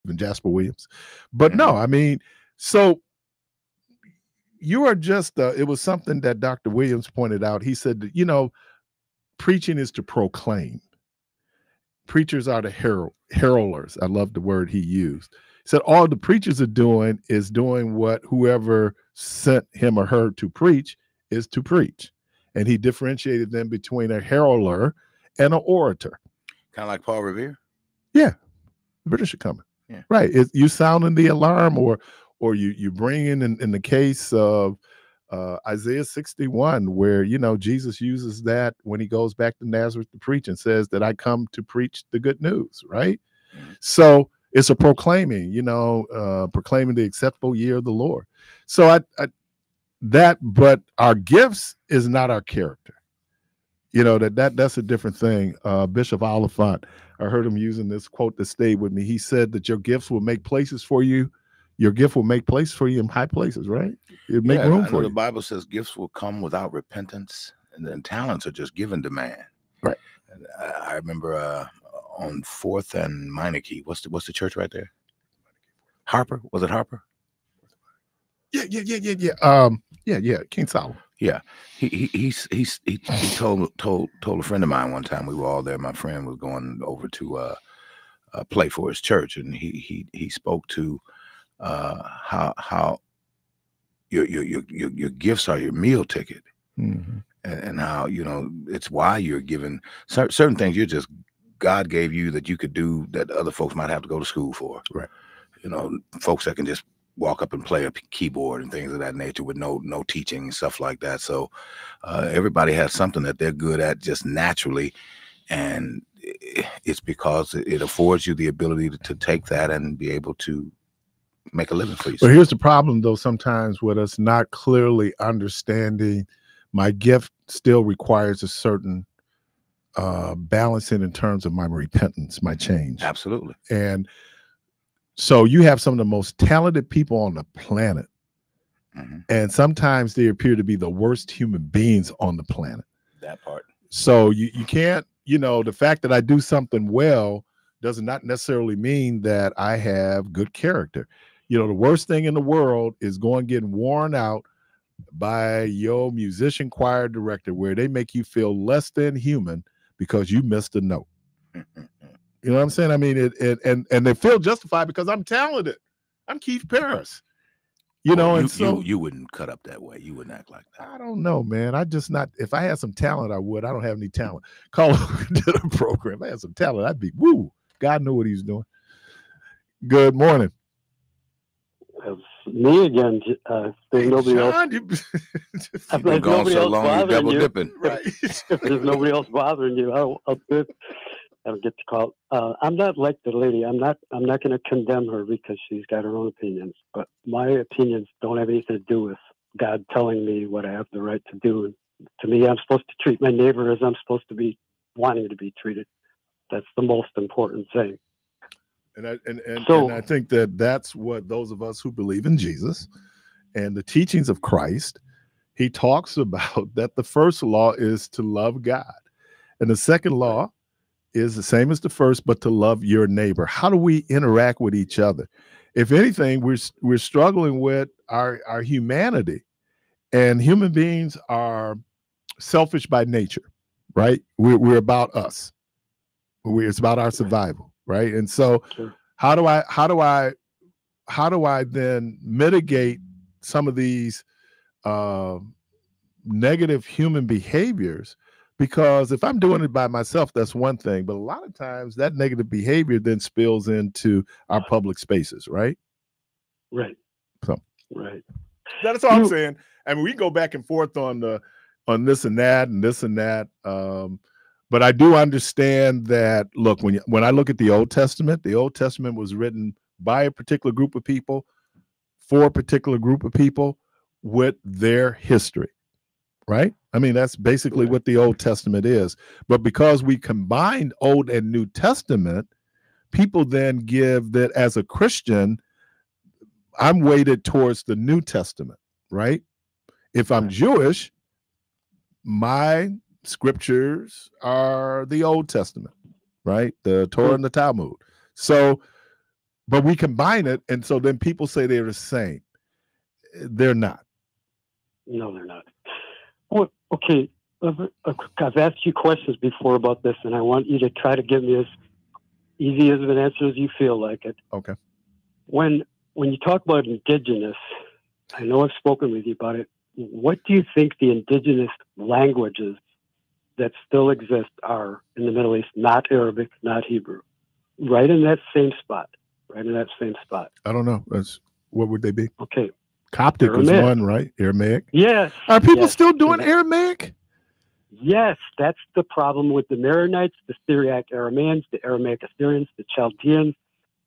even Jasper Williams. But no, I mean, so you are just, it was something that Dr. Williams pointed out. He said, that, you know, preaching is to proclaim. Preachers are the heralders. I love the word he used. He said all the preachers are doing is doing what whoever sent him or her to preach is to preach. And he differentiated them between a heralder and an orator. Kind of like Paul Revere? Yeah. The British are coming. Yeah. Right. You sounding the alarm, or you bring in the case of Isaiah 61, where, you know, Jesus uses that when he goes back to Nazareth to preach and says that I come to preach the good news, right? So it's a proclaiming, you know, proclaiming the acceptable year of the Lord. So but our gifts is not our character. You know, that's a different thing. Bishop Oliphant, I heard him using this quote that stayed with me. He said that your gifts will make places for you. Your gift will make place for you in high places, right? It'll make room for you. The Bible says gifts will come without repentance, and then talents are just given to man. Right. And I remember on 4th and Meineke, what's the church right there? Harper? Was it Harper? Yeah. King Solomon. Yeah, he told a friend of mine one time, we were all there. My friend was going over to play for his church, and he spoke to how your gifts are your meal ticket, and how, you know, it's why you're given certain things. God gave you that you could do that other folks might have to go to school for. Right. You know, folks that can just walk up and play a keyboard and things of that nature with no teaching and stuff like that. So everybody has something that they're good at just naturally, and it's because it affords you the ability to take that and be able to make a living for yourself. But here's the problem, though, sometimes with us not clearly understanding my gift still requires a certain balancing in terms of my repentance, my change. Absolutely. And so you have some of the most talented people on the planet, and sometimes they appear to be the worst human beings on the planet. That part. So you can't, you know, the fact that I do something well does not necessarily mean that I have good character. You know, the worst thing in the world is going getting worn out by your musician choir director, where they make you feel less than human because you missed a note. You know what I'm saying? I mean, and they feel justified because I'm talented. I'm Keith Parris. You know, and so you wouldn't cut up that way. You wouldn't act like that. I don't know, man. If I had some talent, I would. I don't have any talent. Call over to the program. If I had some talent, I'd be woo. God knew what he's doing. Good morning. It's me again. There's nobody else. You've been gone so long, you're double dipping. Right. If there's nobody else bothering you, I'll get the call. I'm not like the lady. I'm not going to condemn her because she's got her own opinions. But my opinions don't have anything to do with God telling me what I have the right to do. And to me, I'm supposed to treat my neighbor as I'm supposed to be wanting to be treated. That's the most important thing. And I think that's what those of us who believe in Jesus and the teachings of Christ, he talks about that the first law is to love God. And the second law is the same as the first, but to love your neighbor. How do we interact with each other? If anything, we're struggling with our humanity, and human beings are selfish by nature, right? We're about us. It's about our survival, right? And so how do I then mitigate some of these negative human behaviors? Because if I'm doing it by myself, that's one thing. But a lot of times that negative behavior then spills into our public spaces, right? Right. So right. That's all I'm saying. I mean, we go back and forth on this and that and this and that. But I do understand that, look, when I look at the Old Testament was written by a particular group of people, for a particular group of people with their history, right? I mean, that's basically what the Old Testament is. But because we combined Old and New Testament, people then give that as a Christian, I'm weighted towards the New Testament, right? If I'm Jewish, my scriptures are the Old Testament, right? The Torah and the Talmud. So but we combine it, and so then people say they're the same. They're not. No, they're not. Well, okay, I've asked you questions before about this, and I want you to try to give me as easy as an answer as you feel like it. Okay. When you talk about indigenous, I know I've spoken with you about it. What do you think the indigenous languages that still exist are in the Middle East? Not Arabic, not Hebrew. Right in that same spot. Right in that same spot. I don't know. What would they be? Okay. Coptic Aramaic. is one, right? Aramaic. Yes. Are people yes. still doing Aramaic? Yes, that's the problem with the Maronites, the Syriac Arameans, the Aramaic Assyrians, the Chaldeans.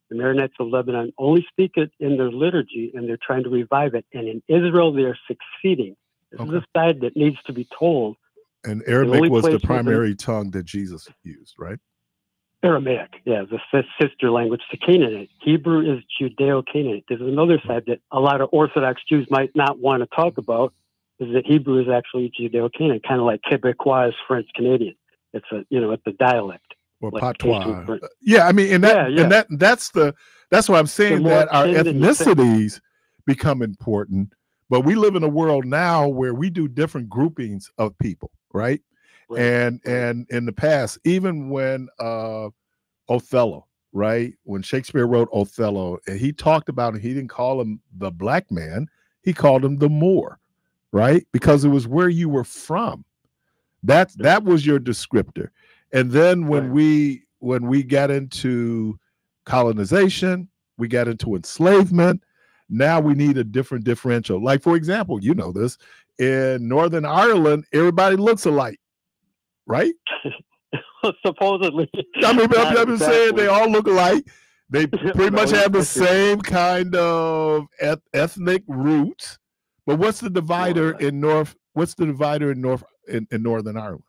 The Maronites of Lebanon only speak it in their liturgy, and they're trying to revive it. And in Israel, they're succeeding. This is a side that needs to be told. And Arabic was the primary tongue that Jesus used, right? Aramaic, yeah, the sister language to Canaanite. Hebrew is Judeo-Canaanite. There's another side that a lot of Orthodox Jews might not want to talk about, is that Hebrew is actually Judeo-Canaanite, kind of like Quebecois is French-Canadian. It's it's a dialect. Or like patois. Yeah, I mean, and that's why I'm saying that our ethnicities become important. But we live in a world now where we do different groupings of people, right? And in the past, even when Othello, right? When Shakespeare wrote Othello, and he talked about it, he didn't call him the black man, he called him the Moor, right? Because it was where you were from. That was your descriptor. And then when we got into colonization, we got into enslavement. Now we need a different differential. Like, for example, you know this, in Northern Ireland, everybody looks alike, right? Supposedly. I mean, I've been saying they all look alike. They pretty much have the same kind of ethnic roots. But what's the divider in Northern Ireland?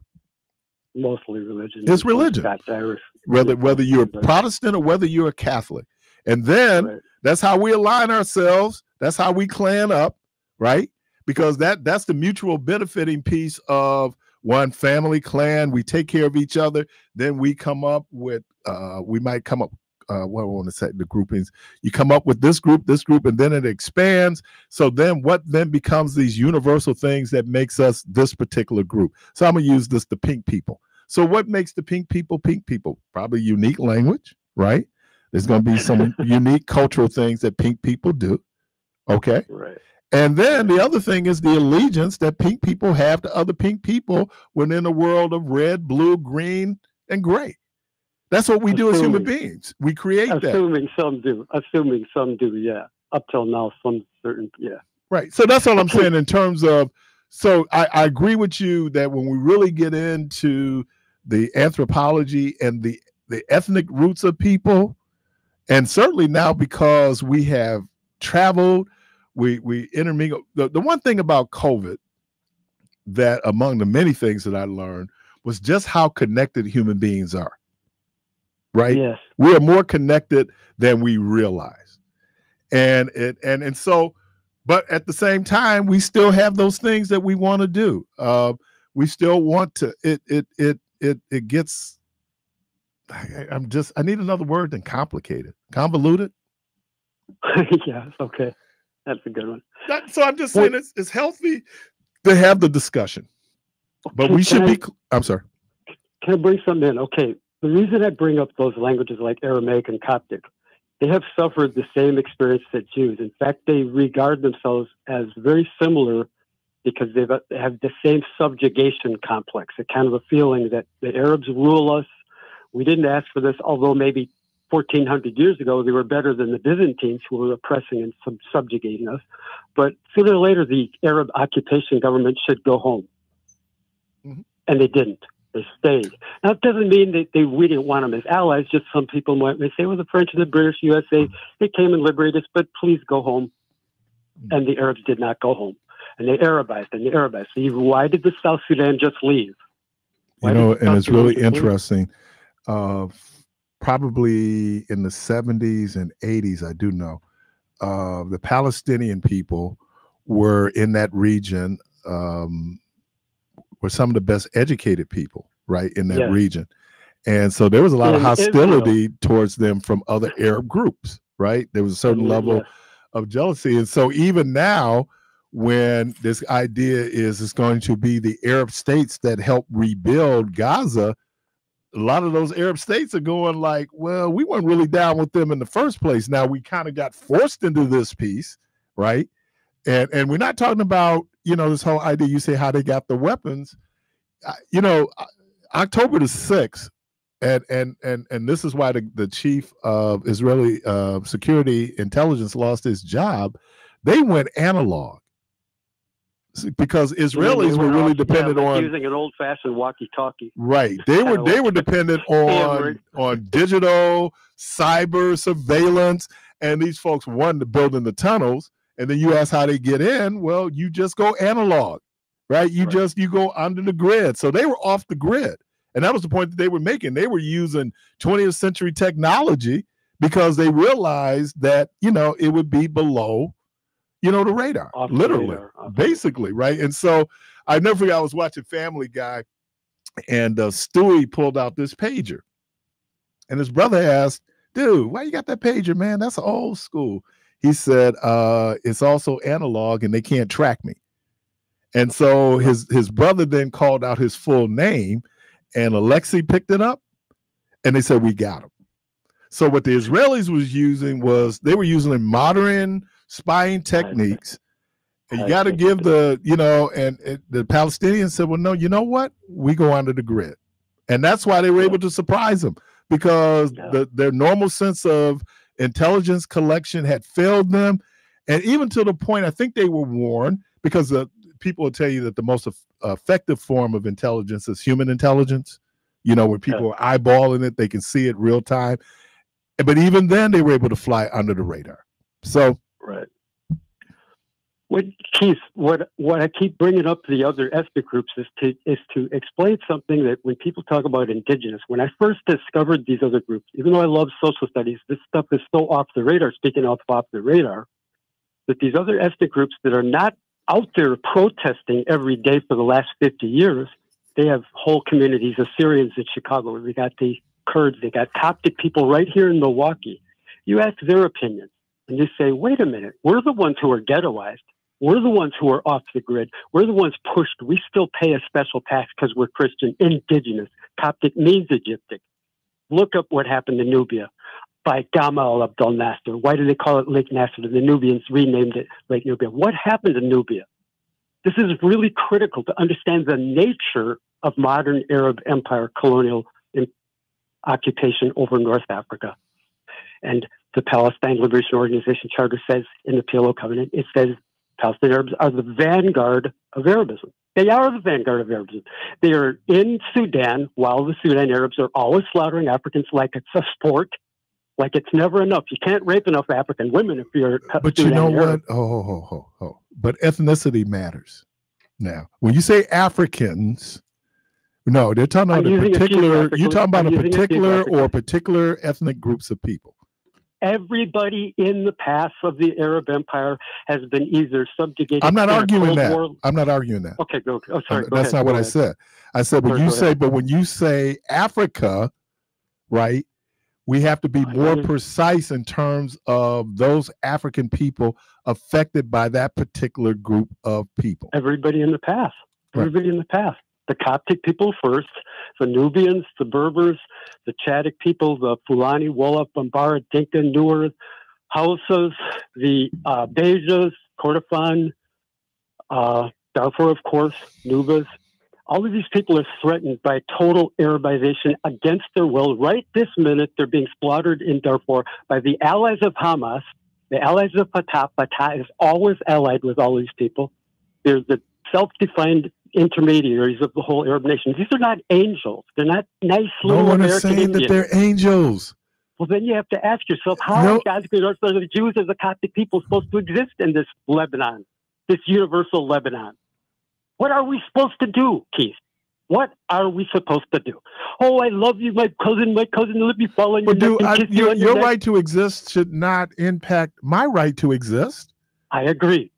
Mostly religion. It's religion. Irish. Whether you're a Protestant or whether you're a Catholic. And then that's how we align ourselves. That's how we clan up, right? Because that's the mutual benefiting piece of one family clan. We take care of each other. Then we come up with, we might come up, what I want to say, the groupings. You come up with this group, and then it expands. So then what then becomes these universal things that makes us this particular group? So I'm going to use this, the pink people. So what makes the pink people pink people? Probably unique language, right? There's going to be some unique cultural things that pink people do. Okay. Right. And then the other thing is the allegiance that pink people have to other pink people within a world of red, blue, green, and gray. That's what we do as human beings. We create that. Assuming some do, yeah. Up till now, some certain, yeah. Right. So that's all I'm saying in terms of, so I agree with you that when we really get into the anthropology and the ethnic roots of people, and certainly now because we have traveled, we intermingle. The one thing about COVID that among the many things that I learned was just how connected human beings are. Right? Yes. We are more connected than we realize. And so, but at the same time, we still have those things that we want to do. We still want to, it gets, I need another word than complicated. Convoluted? Yeah, okay. That's a good one. So I'm just saying it's healthy to have the discussion. But we should be, I'm sorry. Can I bring something in? Okay. The reason I bring up those languages like Aramaic and Coptic, they have suffered the same experience that Jews. In fact, they regard themselves as very similar because they have the same subjugation complex, a kind of a feeling that the Arabs rule us. We didn't ask for this, although maybe 1,400 years ago, they were better than the Byzantines who were oppressing and subjugating us. But sooner or later, the Arab occupation government should go home. Mm-hmm. And they didn't. They stayed. Now, it doesn't mean that we didn't want them as allies. Just some people might say, well, the French and the British, USA, they came and liberated us, but please go home. And the Arabs did not go home. And they Arabized. So why did the South Sudan just leave? And it's really interesting. Probably in the 70s and 80s, I do know, the Palestinian people were in that region, were some of the best educated people, right, in that region. And so there was a lot of hostility towards them from other Arab groups, right? There was a certain level of jealousy. And so even now, when this idea is it's going to be the Arab states that help rebuild Gaza, a lot of those Arab states are going like, well, we weren't really down with them in the first place. Now we kind of got forced into this piece, right? And we're not talking about, you know, this whole idea, you say how they got the weapons. You know, October the 6th, and this is why the chief of Israeli security intelligence lost his job. They went analog. Because Israelis were really dependent on using an old-fashioned walkie-talkie. Right, they were dependent on digital cyber surveillance, and these folks wanted to build in the tunnels. And then you ask how they get in. Well, you just go analog, right? You go under the grid. So they were off the grid, and that was the point that they were making. They were using 20th century technology because they realized that, you know, it would be below, you know, the radar, literally, basically, right? And so I never forget, I was watching Family Guy, and Stewie pulled out this pager, and his brother asked, "Dude, why you got that pager, man? That's old school." He said, "It's also analog, and they can't track me." And so his brother then called out his full name, and Alexei picked it up, and they said, "We got him." So what the Israelis was using was they were using modern spying techniques, and you got to give the, you know, and the Palestinians said, well, no, you know what? We go under the grid. And that's why they were able to surprise them, because their normal sense of intelligence collection had failed them. And even to the point, I think they were warned, because people will tell you that the most effective form of intelligence is human intelligence, you know, where people are eyeballing it, they can see it real time. But even then, they were able to fly under the radar. So, right. Keith, what I keep bringing up to the other ethnic groups is to explain something that when people talk about indigenous, when I first discovered these other groups, even though I love social studies, this stuff is so off the radar, speaking of off the radar, that these other ethnic groups that are not out there protesting every day for the last 50 years, they have whole communities of Syrians in Chicago. They got the Kurds, they got Coptic people right here in Milwaukee. You ask their opinions, and you say, wait a minute, we're the ones who are ghettoized. We're the ones who are off the grid. We're the ones pushed. We still pay a special tax because we're Christian, indigenous. Coptic means Egyptic. Look up what happened in Nubia by Gamal Abdel Nasser. Why do they call it Lake Nasser? The Nubians renamed it Lake Nubia. What happened in Nubia? This is really critical to understand the nature of modern Arab empire colonial occupation over North Africa. And the Palestine Liberation Organization Charter says in the PLO Covenant, it says Palestinian Arabs are the vanguard of Arabism. They are the vanguard of Arabism. They are in Sudan, while the Sudan Arabs are always slaughtering Africans like it's a sport, like it's never enough. You can't rape enough African women if you're But Sudan you know Arab. what? But ethnicity matters. Now, when you say Africans, no, they're talking about a particular, you're talking about a particular or particular ethnic groups of people. Everybody in the past of the Arab Empire has been either subjugated. I'm not arguing that. War. I'm not arguing that. Okay, go. Oh, sorry. That's not what I said. I said, when you say, but when you say Africa, right, we have to be more precise in terms of those African people affected by that particular group of people. Everybody in the past. Everybody in the past. The Coptic people first, the Nubians, the Berbers, the Chadic people, the Fulani, Wolof, Bambara, Dinka, Nuer, Hausas, the Bejas, Kordofan, Darfur, of course, Nubas. All of these people are threatened by total Arabization against their will. Right this minute, they're being slaughtered in Darfur by the allies of Hamas, the allies of Fatah. Fatah is always allied with all these people. They're the self-defined intermediaries of the whole Arab nation. These are not angels. They're not nice little No one is American saying Indians. that they're angels. Well, then you have to ask yourself, how are God's good earth, are the Jews as the Coptic people supposed to exist in this Lebanon, this universal Lebanon? What are we supposed to do, Keith? What are we supposed to do? Oh, I love you, my cousin, let me fall on your neck and kiss you on your Your neck. right to exist should not impact my right to exist. I agree.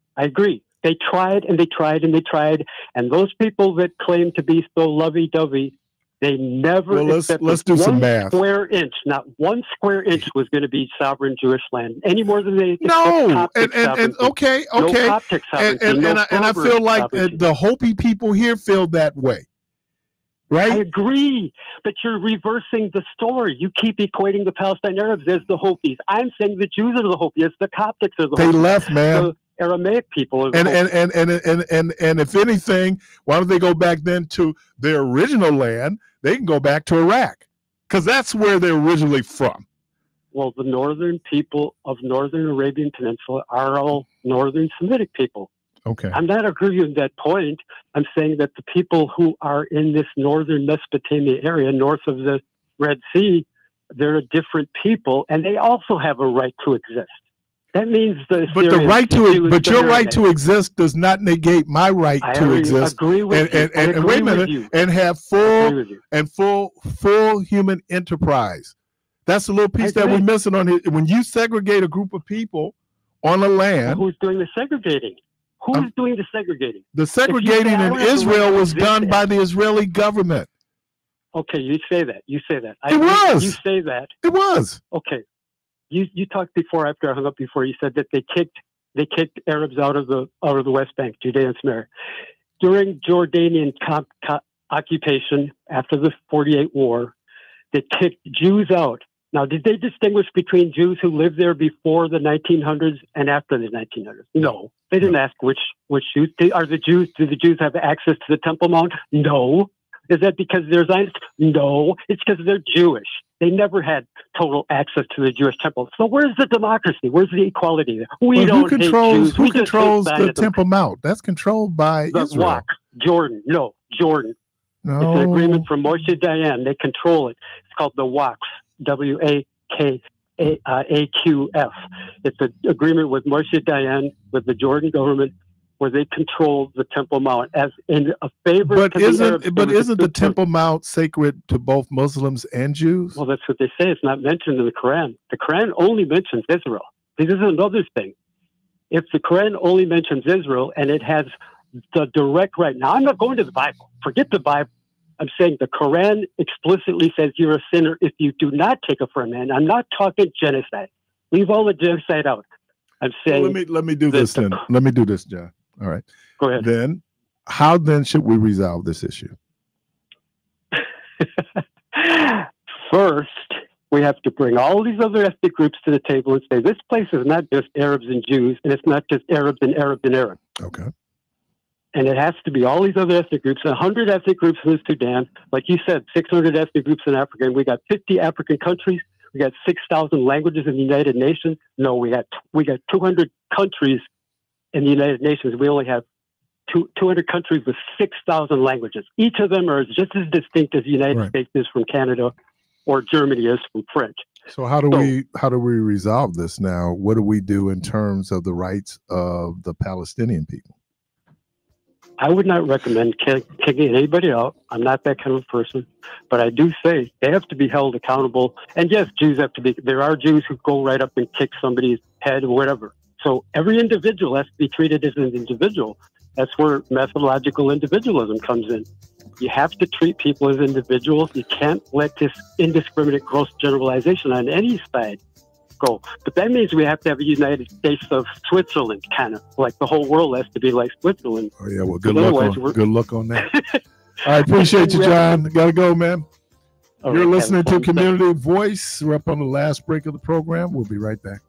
They tried and they tried and they tried. And those people that claim to be so lovey-dovey, They never Well, accepted let's do some one math. square inch. Not one square inch was going to be sovereign Jewish land any more than they No, Coptic and sovereignty. okay, No okay, Coptic sovereignty, and no I Berber feel like sovereignty. the Hopi people here feel that way, right? I agree, but you're reversing the story. You keep equating the Palestine Arabs as the Hopis. I'm saying the Jews are the Hopis. The Coptics are the They Hopis. left, man. The Aramaic people are the And Hopis. and if anything, why don't they go back then to their original land? They can go back to Iraq because that's where they're originally from. Well, the northern people of northern Arabian Peninsula are all northern Semitic people. Okay. I'm not agreeing with that point. I'm saying that the people who are in this northern Mesopotamia area, north of the Red Sea, they're a different people, and they also have a right to exist. That means the But the Assyrians, right the to Jews, but the your right Arabs. to exist does not negate my right I to exist. agree with you. I And agree wait a with minute, you. and have full human enterprise. That's the little piece that we're missing on here. When you segregate a group of people on a land, Who's doing the segregating? Who's doing the segregating? the If you say, segregating "I in don't have the Israel right to was exist done there." by the Israeli government. Okay, you say that. You say that. It was. You say that. It was. Okay. You talked before, after I hung up before, you said that they kicked Arabs out of the West Bank, Judea and Samaria. During Jordanian occupation after the 48 war, they kicked Jews out. Now, did they distinguish between Jews who lived there before the 1900s and after the 1900s? No. They didn't ask which Jews. Do the Jews have access to the Temple Mount? No. Is that because they're Zionists? No. It's because they're Jewish. They never had total access to the Jewish temple. So where's the democracy? Where's the equality there? We don't hate Jews. Who We just hate controls the Zionism. Temple Mount? That's controlled by The Israel. Waqf. Jordan. No, Jordan. No. It's an agreement from Moshe Dayan. They control it. It's called the Waqf. WAKF. It's an agreement with Moshe Dayan, with the Jordan government, where they control the Temple Mount as in a favor. But to the Arabs. isn't the Temple Mount sacred to both Muslims and Jews? Well, that's what they say. It's not mentioned in the Quran. The Quran only mentions Israel. This is another thing. If the Quran only mentions Israel and it has the direct right, now I'm not going to the Bible. Forget the Bible. I'm saying the Quran explicitly says you're a sinner if you do not take a for a man. I'm not talking genocide. Leave all the genocide out. I'm saying. Well, let me do this then. Let me do this, John. All right. Go ahead. Then, how then should we resolve this issue? First, we have to bring all these other ethnic groups to the table and say this place is not just Arabs and Jews, and it's not just Arabs and Arabs and Arabs. Okay. And it has to be all these other ethnic groups, 100 ethnic groups in the Sudan. Like you said, 600 ethnic groups in Africa. And we got 50 African countries. We got 6,000 languages in the United Nations. No, we got 200 countries in the United Nations. We only have 200 countries with 6,000 languages. Each of them are just as distinct as the United States is from Canada or Germany is from French. So how do we resolve this now? What do we do in terms of the rights of the Palestinian people? I would not recommend kicking anybody out. I'm not that kind of person. But I do say they have to be held accountable. And yes, Jews have to be. There are Jews who go right up and kick somebody's head or whatever. So every individual has to be treated as an individual. That's where methodological individualism comes in. You have to treat people as individuals. You can't let this indiscriminate gross generalization on any side go. But that means we have to have a United States of Switzerland, kind of like the whole world has to be like Switzerland. Oh yeah, well, good luck on that. I appreciate you, John. Gotta go, man. All You're right, listening to have fun. Community Voice. We're up on the last break of the program. We'll be right back.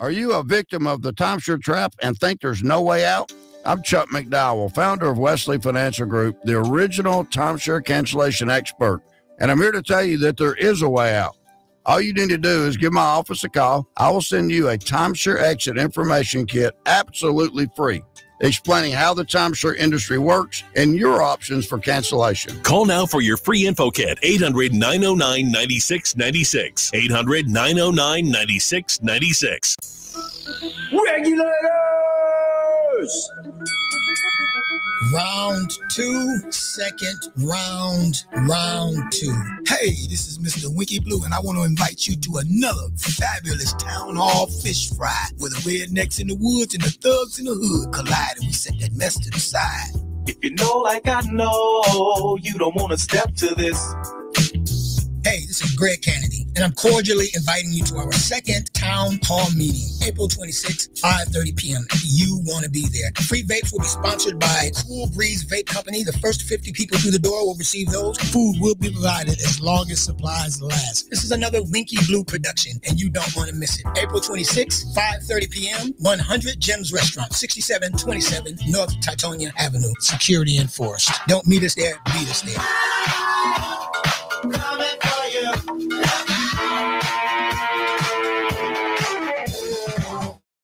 Are you a victim of the timeshare trap and think there's no way out? I'm Chuck McDowell, founder of Wesley Financial Group, the original timeshare cancellation expert. And I'm here to tell you that there is a way out. All you need to do is give my office a call. I will send you a timeshare exit information kit absolutely free, explaining how the timeshare industry works and your options for cancellation. Call now for your free info kit, 800-909-9696. 800-909-9696. Regulators! Round two, second round, round two. Hey, this is Mr. Winky Blue, and I want to invite you to another fabulous town hall fish fry where the rednecks in the woods and the thugs in the hood collide, and we set that mess to the side. If you know like I know, you don't want to step to this. Hey, this is Greg Kennedy, and I'm cordially inviting you to our second town hall meeting, April 26th, 5:30 p.m. You want to be there. Free vapes will be sponsored by Cool Breeze Vape Company. The first 50 people through the door will receive those. Food will be provided as long as supplies last. This is another Winky Blue production, and you don't want to miss it. April 26th, 5:30 p.m., 100 Gems Restaurant, 6727 North Titonia Avenue. Security enforced. Don't meet us there, beat us there.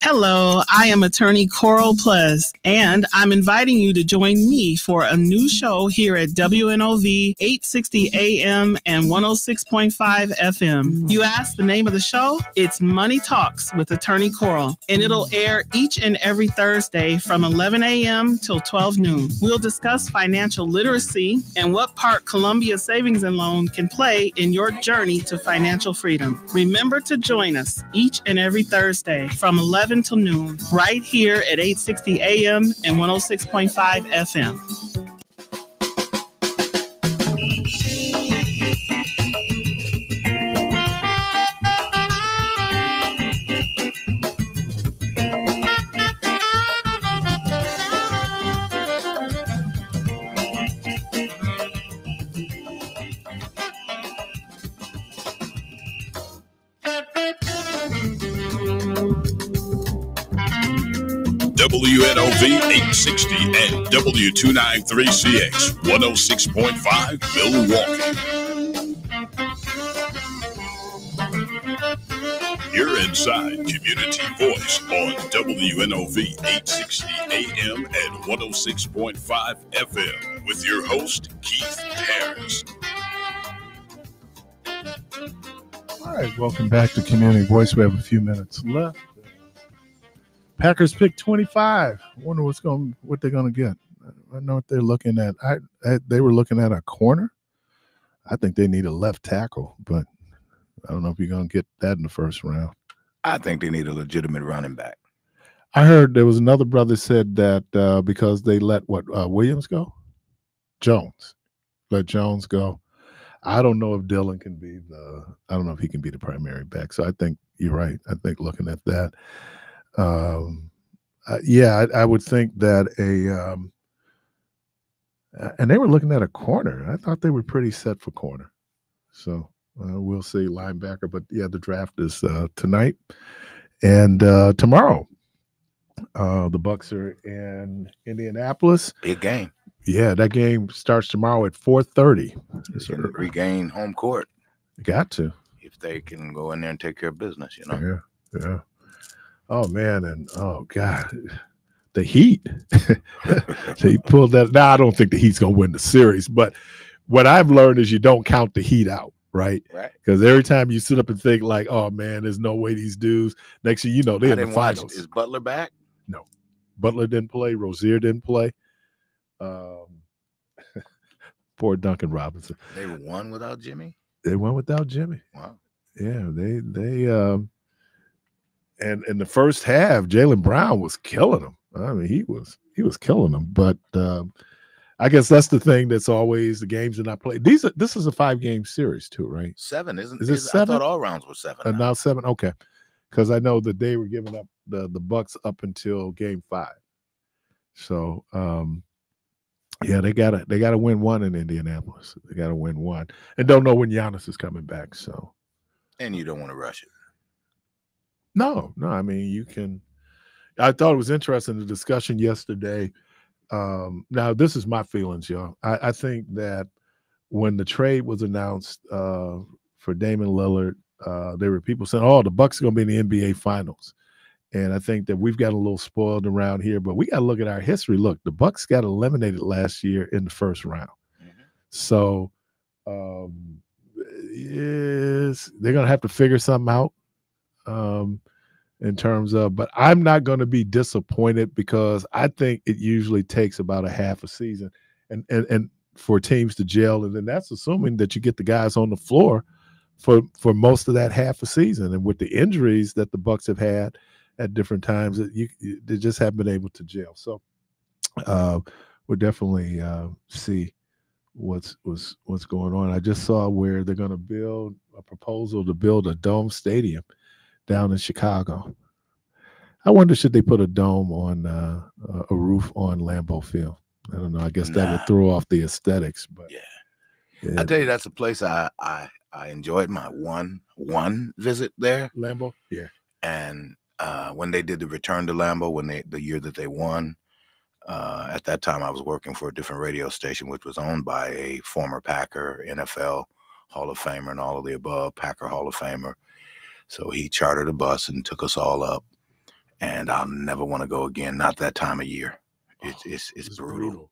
Hello, I am attorney Coral Plus, and I'm inviting you to join me for a new show here at WNOV 860 AM and 106.5 FM. You asked the name of the show? It's Money Talks with Attorney Coral, and it'll air each and every Thursday from 11 a.m. till 12 noon. We'll discuss financial literacy and what part Columbia Savings and Loan can play in your journey to financial freedom. Remember to join us each and every Thursday from 11 till noon, right here at 860 AM and 106.5 FM. WNOV 860 and W293CX 106.5 Milwaukee. You're inside Community Voice on WNOV 860 AM and 106.5 FM with your host, Keith Parris. All right, welcome back to Community Voice. We have a few minutes left. Packers pick 25. I wonder what they're gonna get. I know what they're looking at. They were looking at a corner. I think they need a left tackle, but I don't know if you're gonna get that in the first round. I think they need a legitimate running back. I heard there was another brother said that because they let Williams go, let Jones go. I don't know if Dylan can be I don't know if he can be the primary back. So I think you're right. I think looking at that. I would think that and they were looking at a corner. I thought they were pretty set for corner. So we'll see linebacker. But yeah, the draft is tonight and tomorrow. The Bucks are in Indianapolis. Big game. Yeah, that game starts tomorrow at 4:30. So regain home court. Got to. If they can go in there and take care of business, you know. Yeah. Oh man, and oh god, the Heat. They pulled that. Now I don't think the Heat's gonna win the series, but what I've learned is you don't count the Heat out, right? Right. Because every time you sit up and think like, oh man, there's no way these dudes. Next thing you know, they're in the finals. Is Butler back? No, Butler didn't play. Rozier didn't play. Poor Duncan Robinson. They won without Jimmy. They won without Jimmy. Wow. Yeah, they and in the first half, Jaylen Brown was killing them. I mean, he was killing them. But I guess that's the thing. That's always the games that I play. This is a 5-game series too, right? 7, isn't it? 7? I thought all rounds were 7. Now 7. Okay, because I know that they were giving up the Bucks up until game 5. So yeah, they gotta win one in Indianapolis. They gotta win one, and don't know when Giannis is coming back. So, and you don't want to rush it. No. I mean, you can. I thought it was interesting the discussion yesterday. Now, this is my feelings, y'all. I think that when the trade was announced for Damian Lillard, there were people saying, "Oh, the Bucks are going to be in the NBA Finals," and I think that we've got a little spoiled around here. But we got to look at our history. Look, the Bucks got eliminated last year in the first round, so yes, they're going to have to figure something out. in terms of, but I'm not going to be disappointed because I think it usually takes about a half a season and for teams to gel. And then that's assuming that you get the guys on the floor for most of that half a season. And with the injuries that the Bucks have had at different times, they just haven't been able to gel. So we'll definitely see what's going on. I just saw where they're going to build a proposal to build a dome stadium down in Chicago. I wonder, should they put a dome on a roof on Lambeau Field? I don't know. I guess that would throw off the aesthetics. But I tell you, that's a place I enjoyed my one visit there. Lambeau, yeah. And when they did the return to Lambeau, the year that they won, at that time I was working for a different radio station, which was owned by a former Packer, NFL Hall of Famer, and all of the above, Packer Hall of Famer. So he chartered a bus and took us all up, and I'll never want to go again. Not that time of year. It's brutal.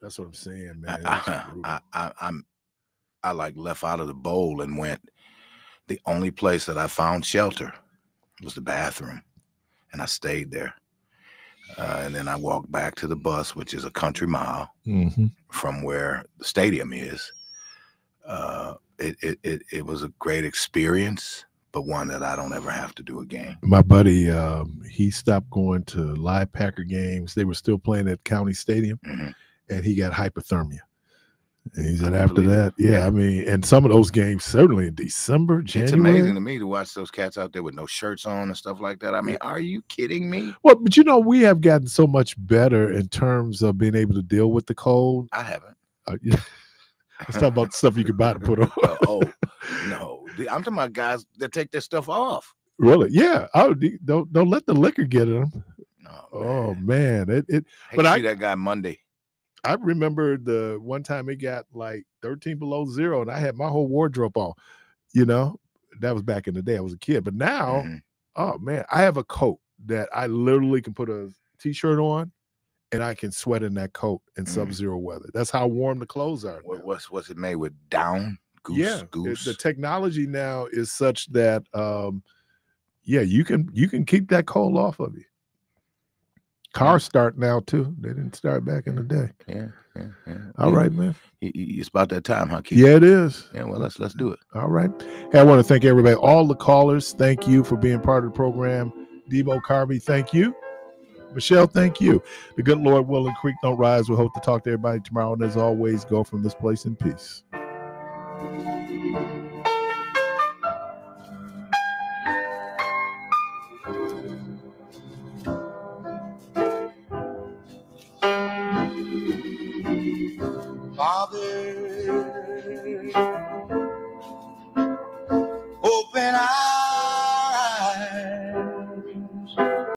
That's what I'm saying, man. I like left out of the bowl and went. The only place that I found shelter was the bathroom, and I stayed there. And then I walked back to the bus, which is a country mile from where the stadium is. It was a great experience, but one that I don't ever have to do again. My buddy, he stopped going to live Packer games. They were still playing at County Stadium, and he got hypothermia. And he said after that, I mean, and some of those games, certainly in December, January. It's amazing to me to watch those cats out there with no shirts on and stuff like that. I mean, are you kidding me? Well, but you know, we have gotten so much better in terms of being able to deal with the cold. I haven't. Let's talk about the stuff you can buy to put on. No. I'm talking about guys that take their stuff off. Really? Yeah. Don't let the liquor get in them. Oh man. But I see that guy Monday. I remember the one time it got like 13 below zero, and I had my whole wardrobe on. You know, that was back in the day. I was a kid, but now, oh man, I have a coat that I literally can put a t-shirt on, and I can sweat in that coat in sub-zero weather. That's how warm the clothes are. What's it made with? Down? Goose? The technology now is such that, you can keep that cold off of you. Cars start now too. They didn't start back in the day. Yeah. All right, man. It's about that time, huh, Keith? Yeah, it is. Yeah, well, let's do it. All right. Hey, I want to thank everybody, all the callers. Thank you for being part of the program. Debo Carby, thank you. Michelle, thank you. The good Lord willing, creek don't rise. We hope to talk to everybody tomorrow. And as always, go from this place in peace. Father,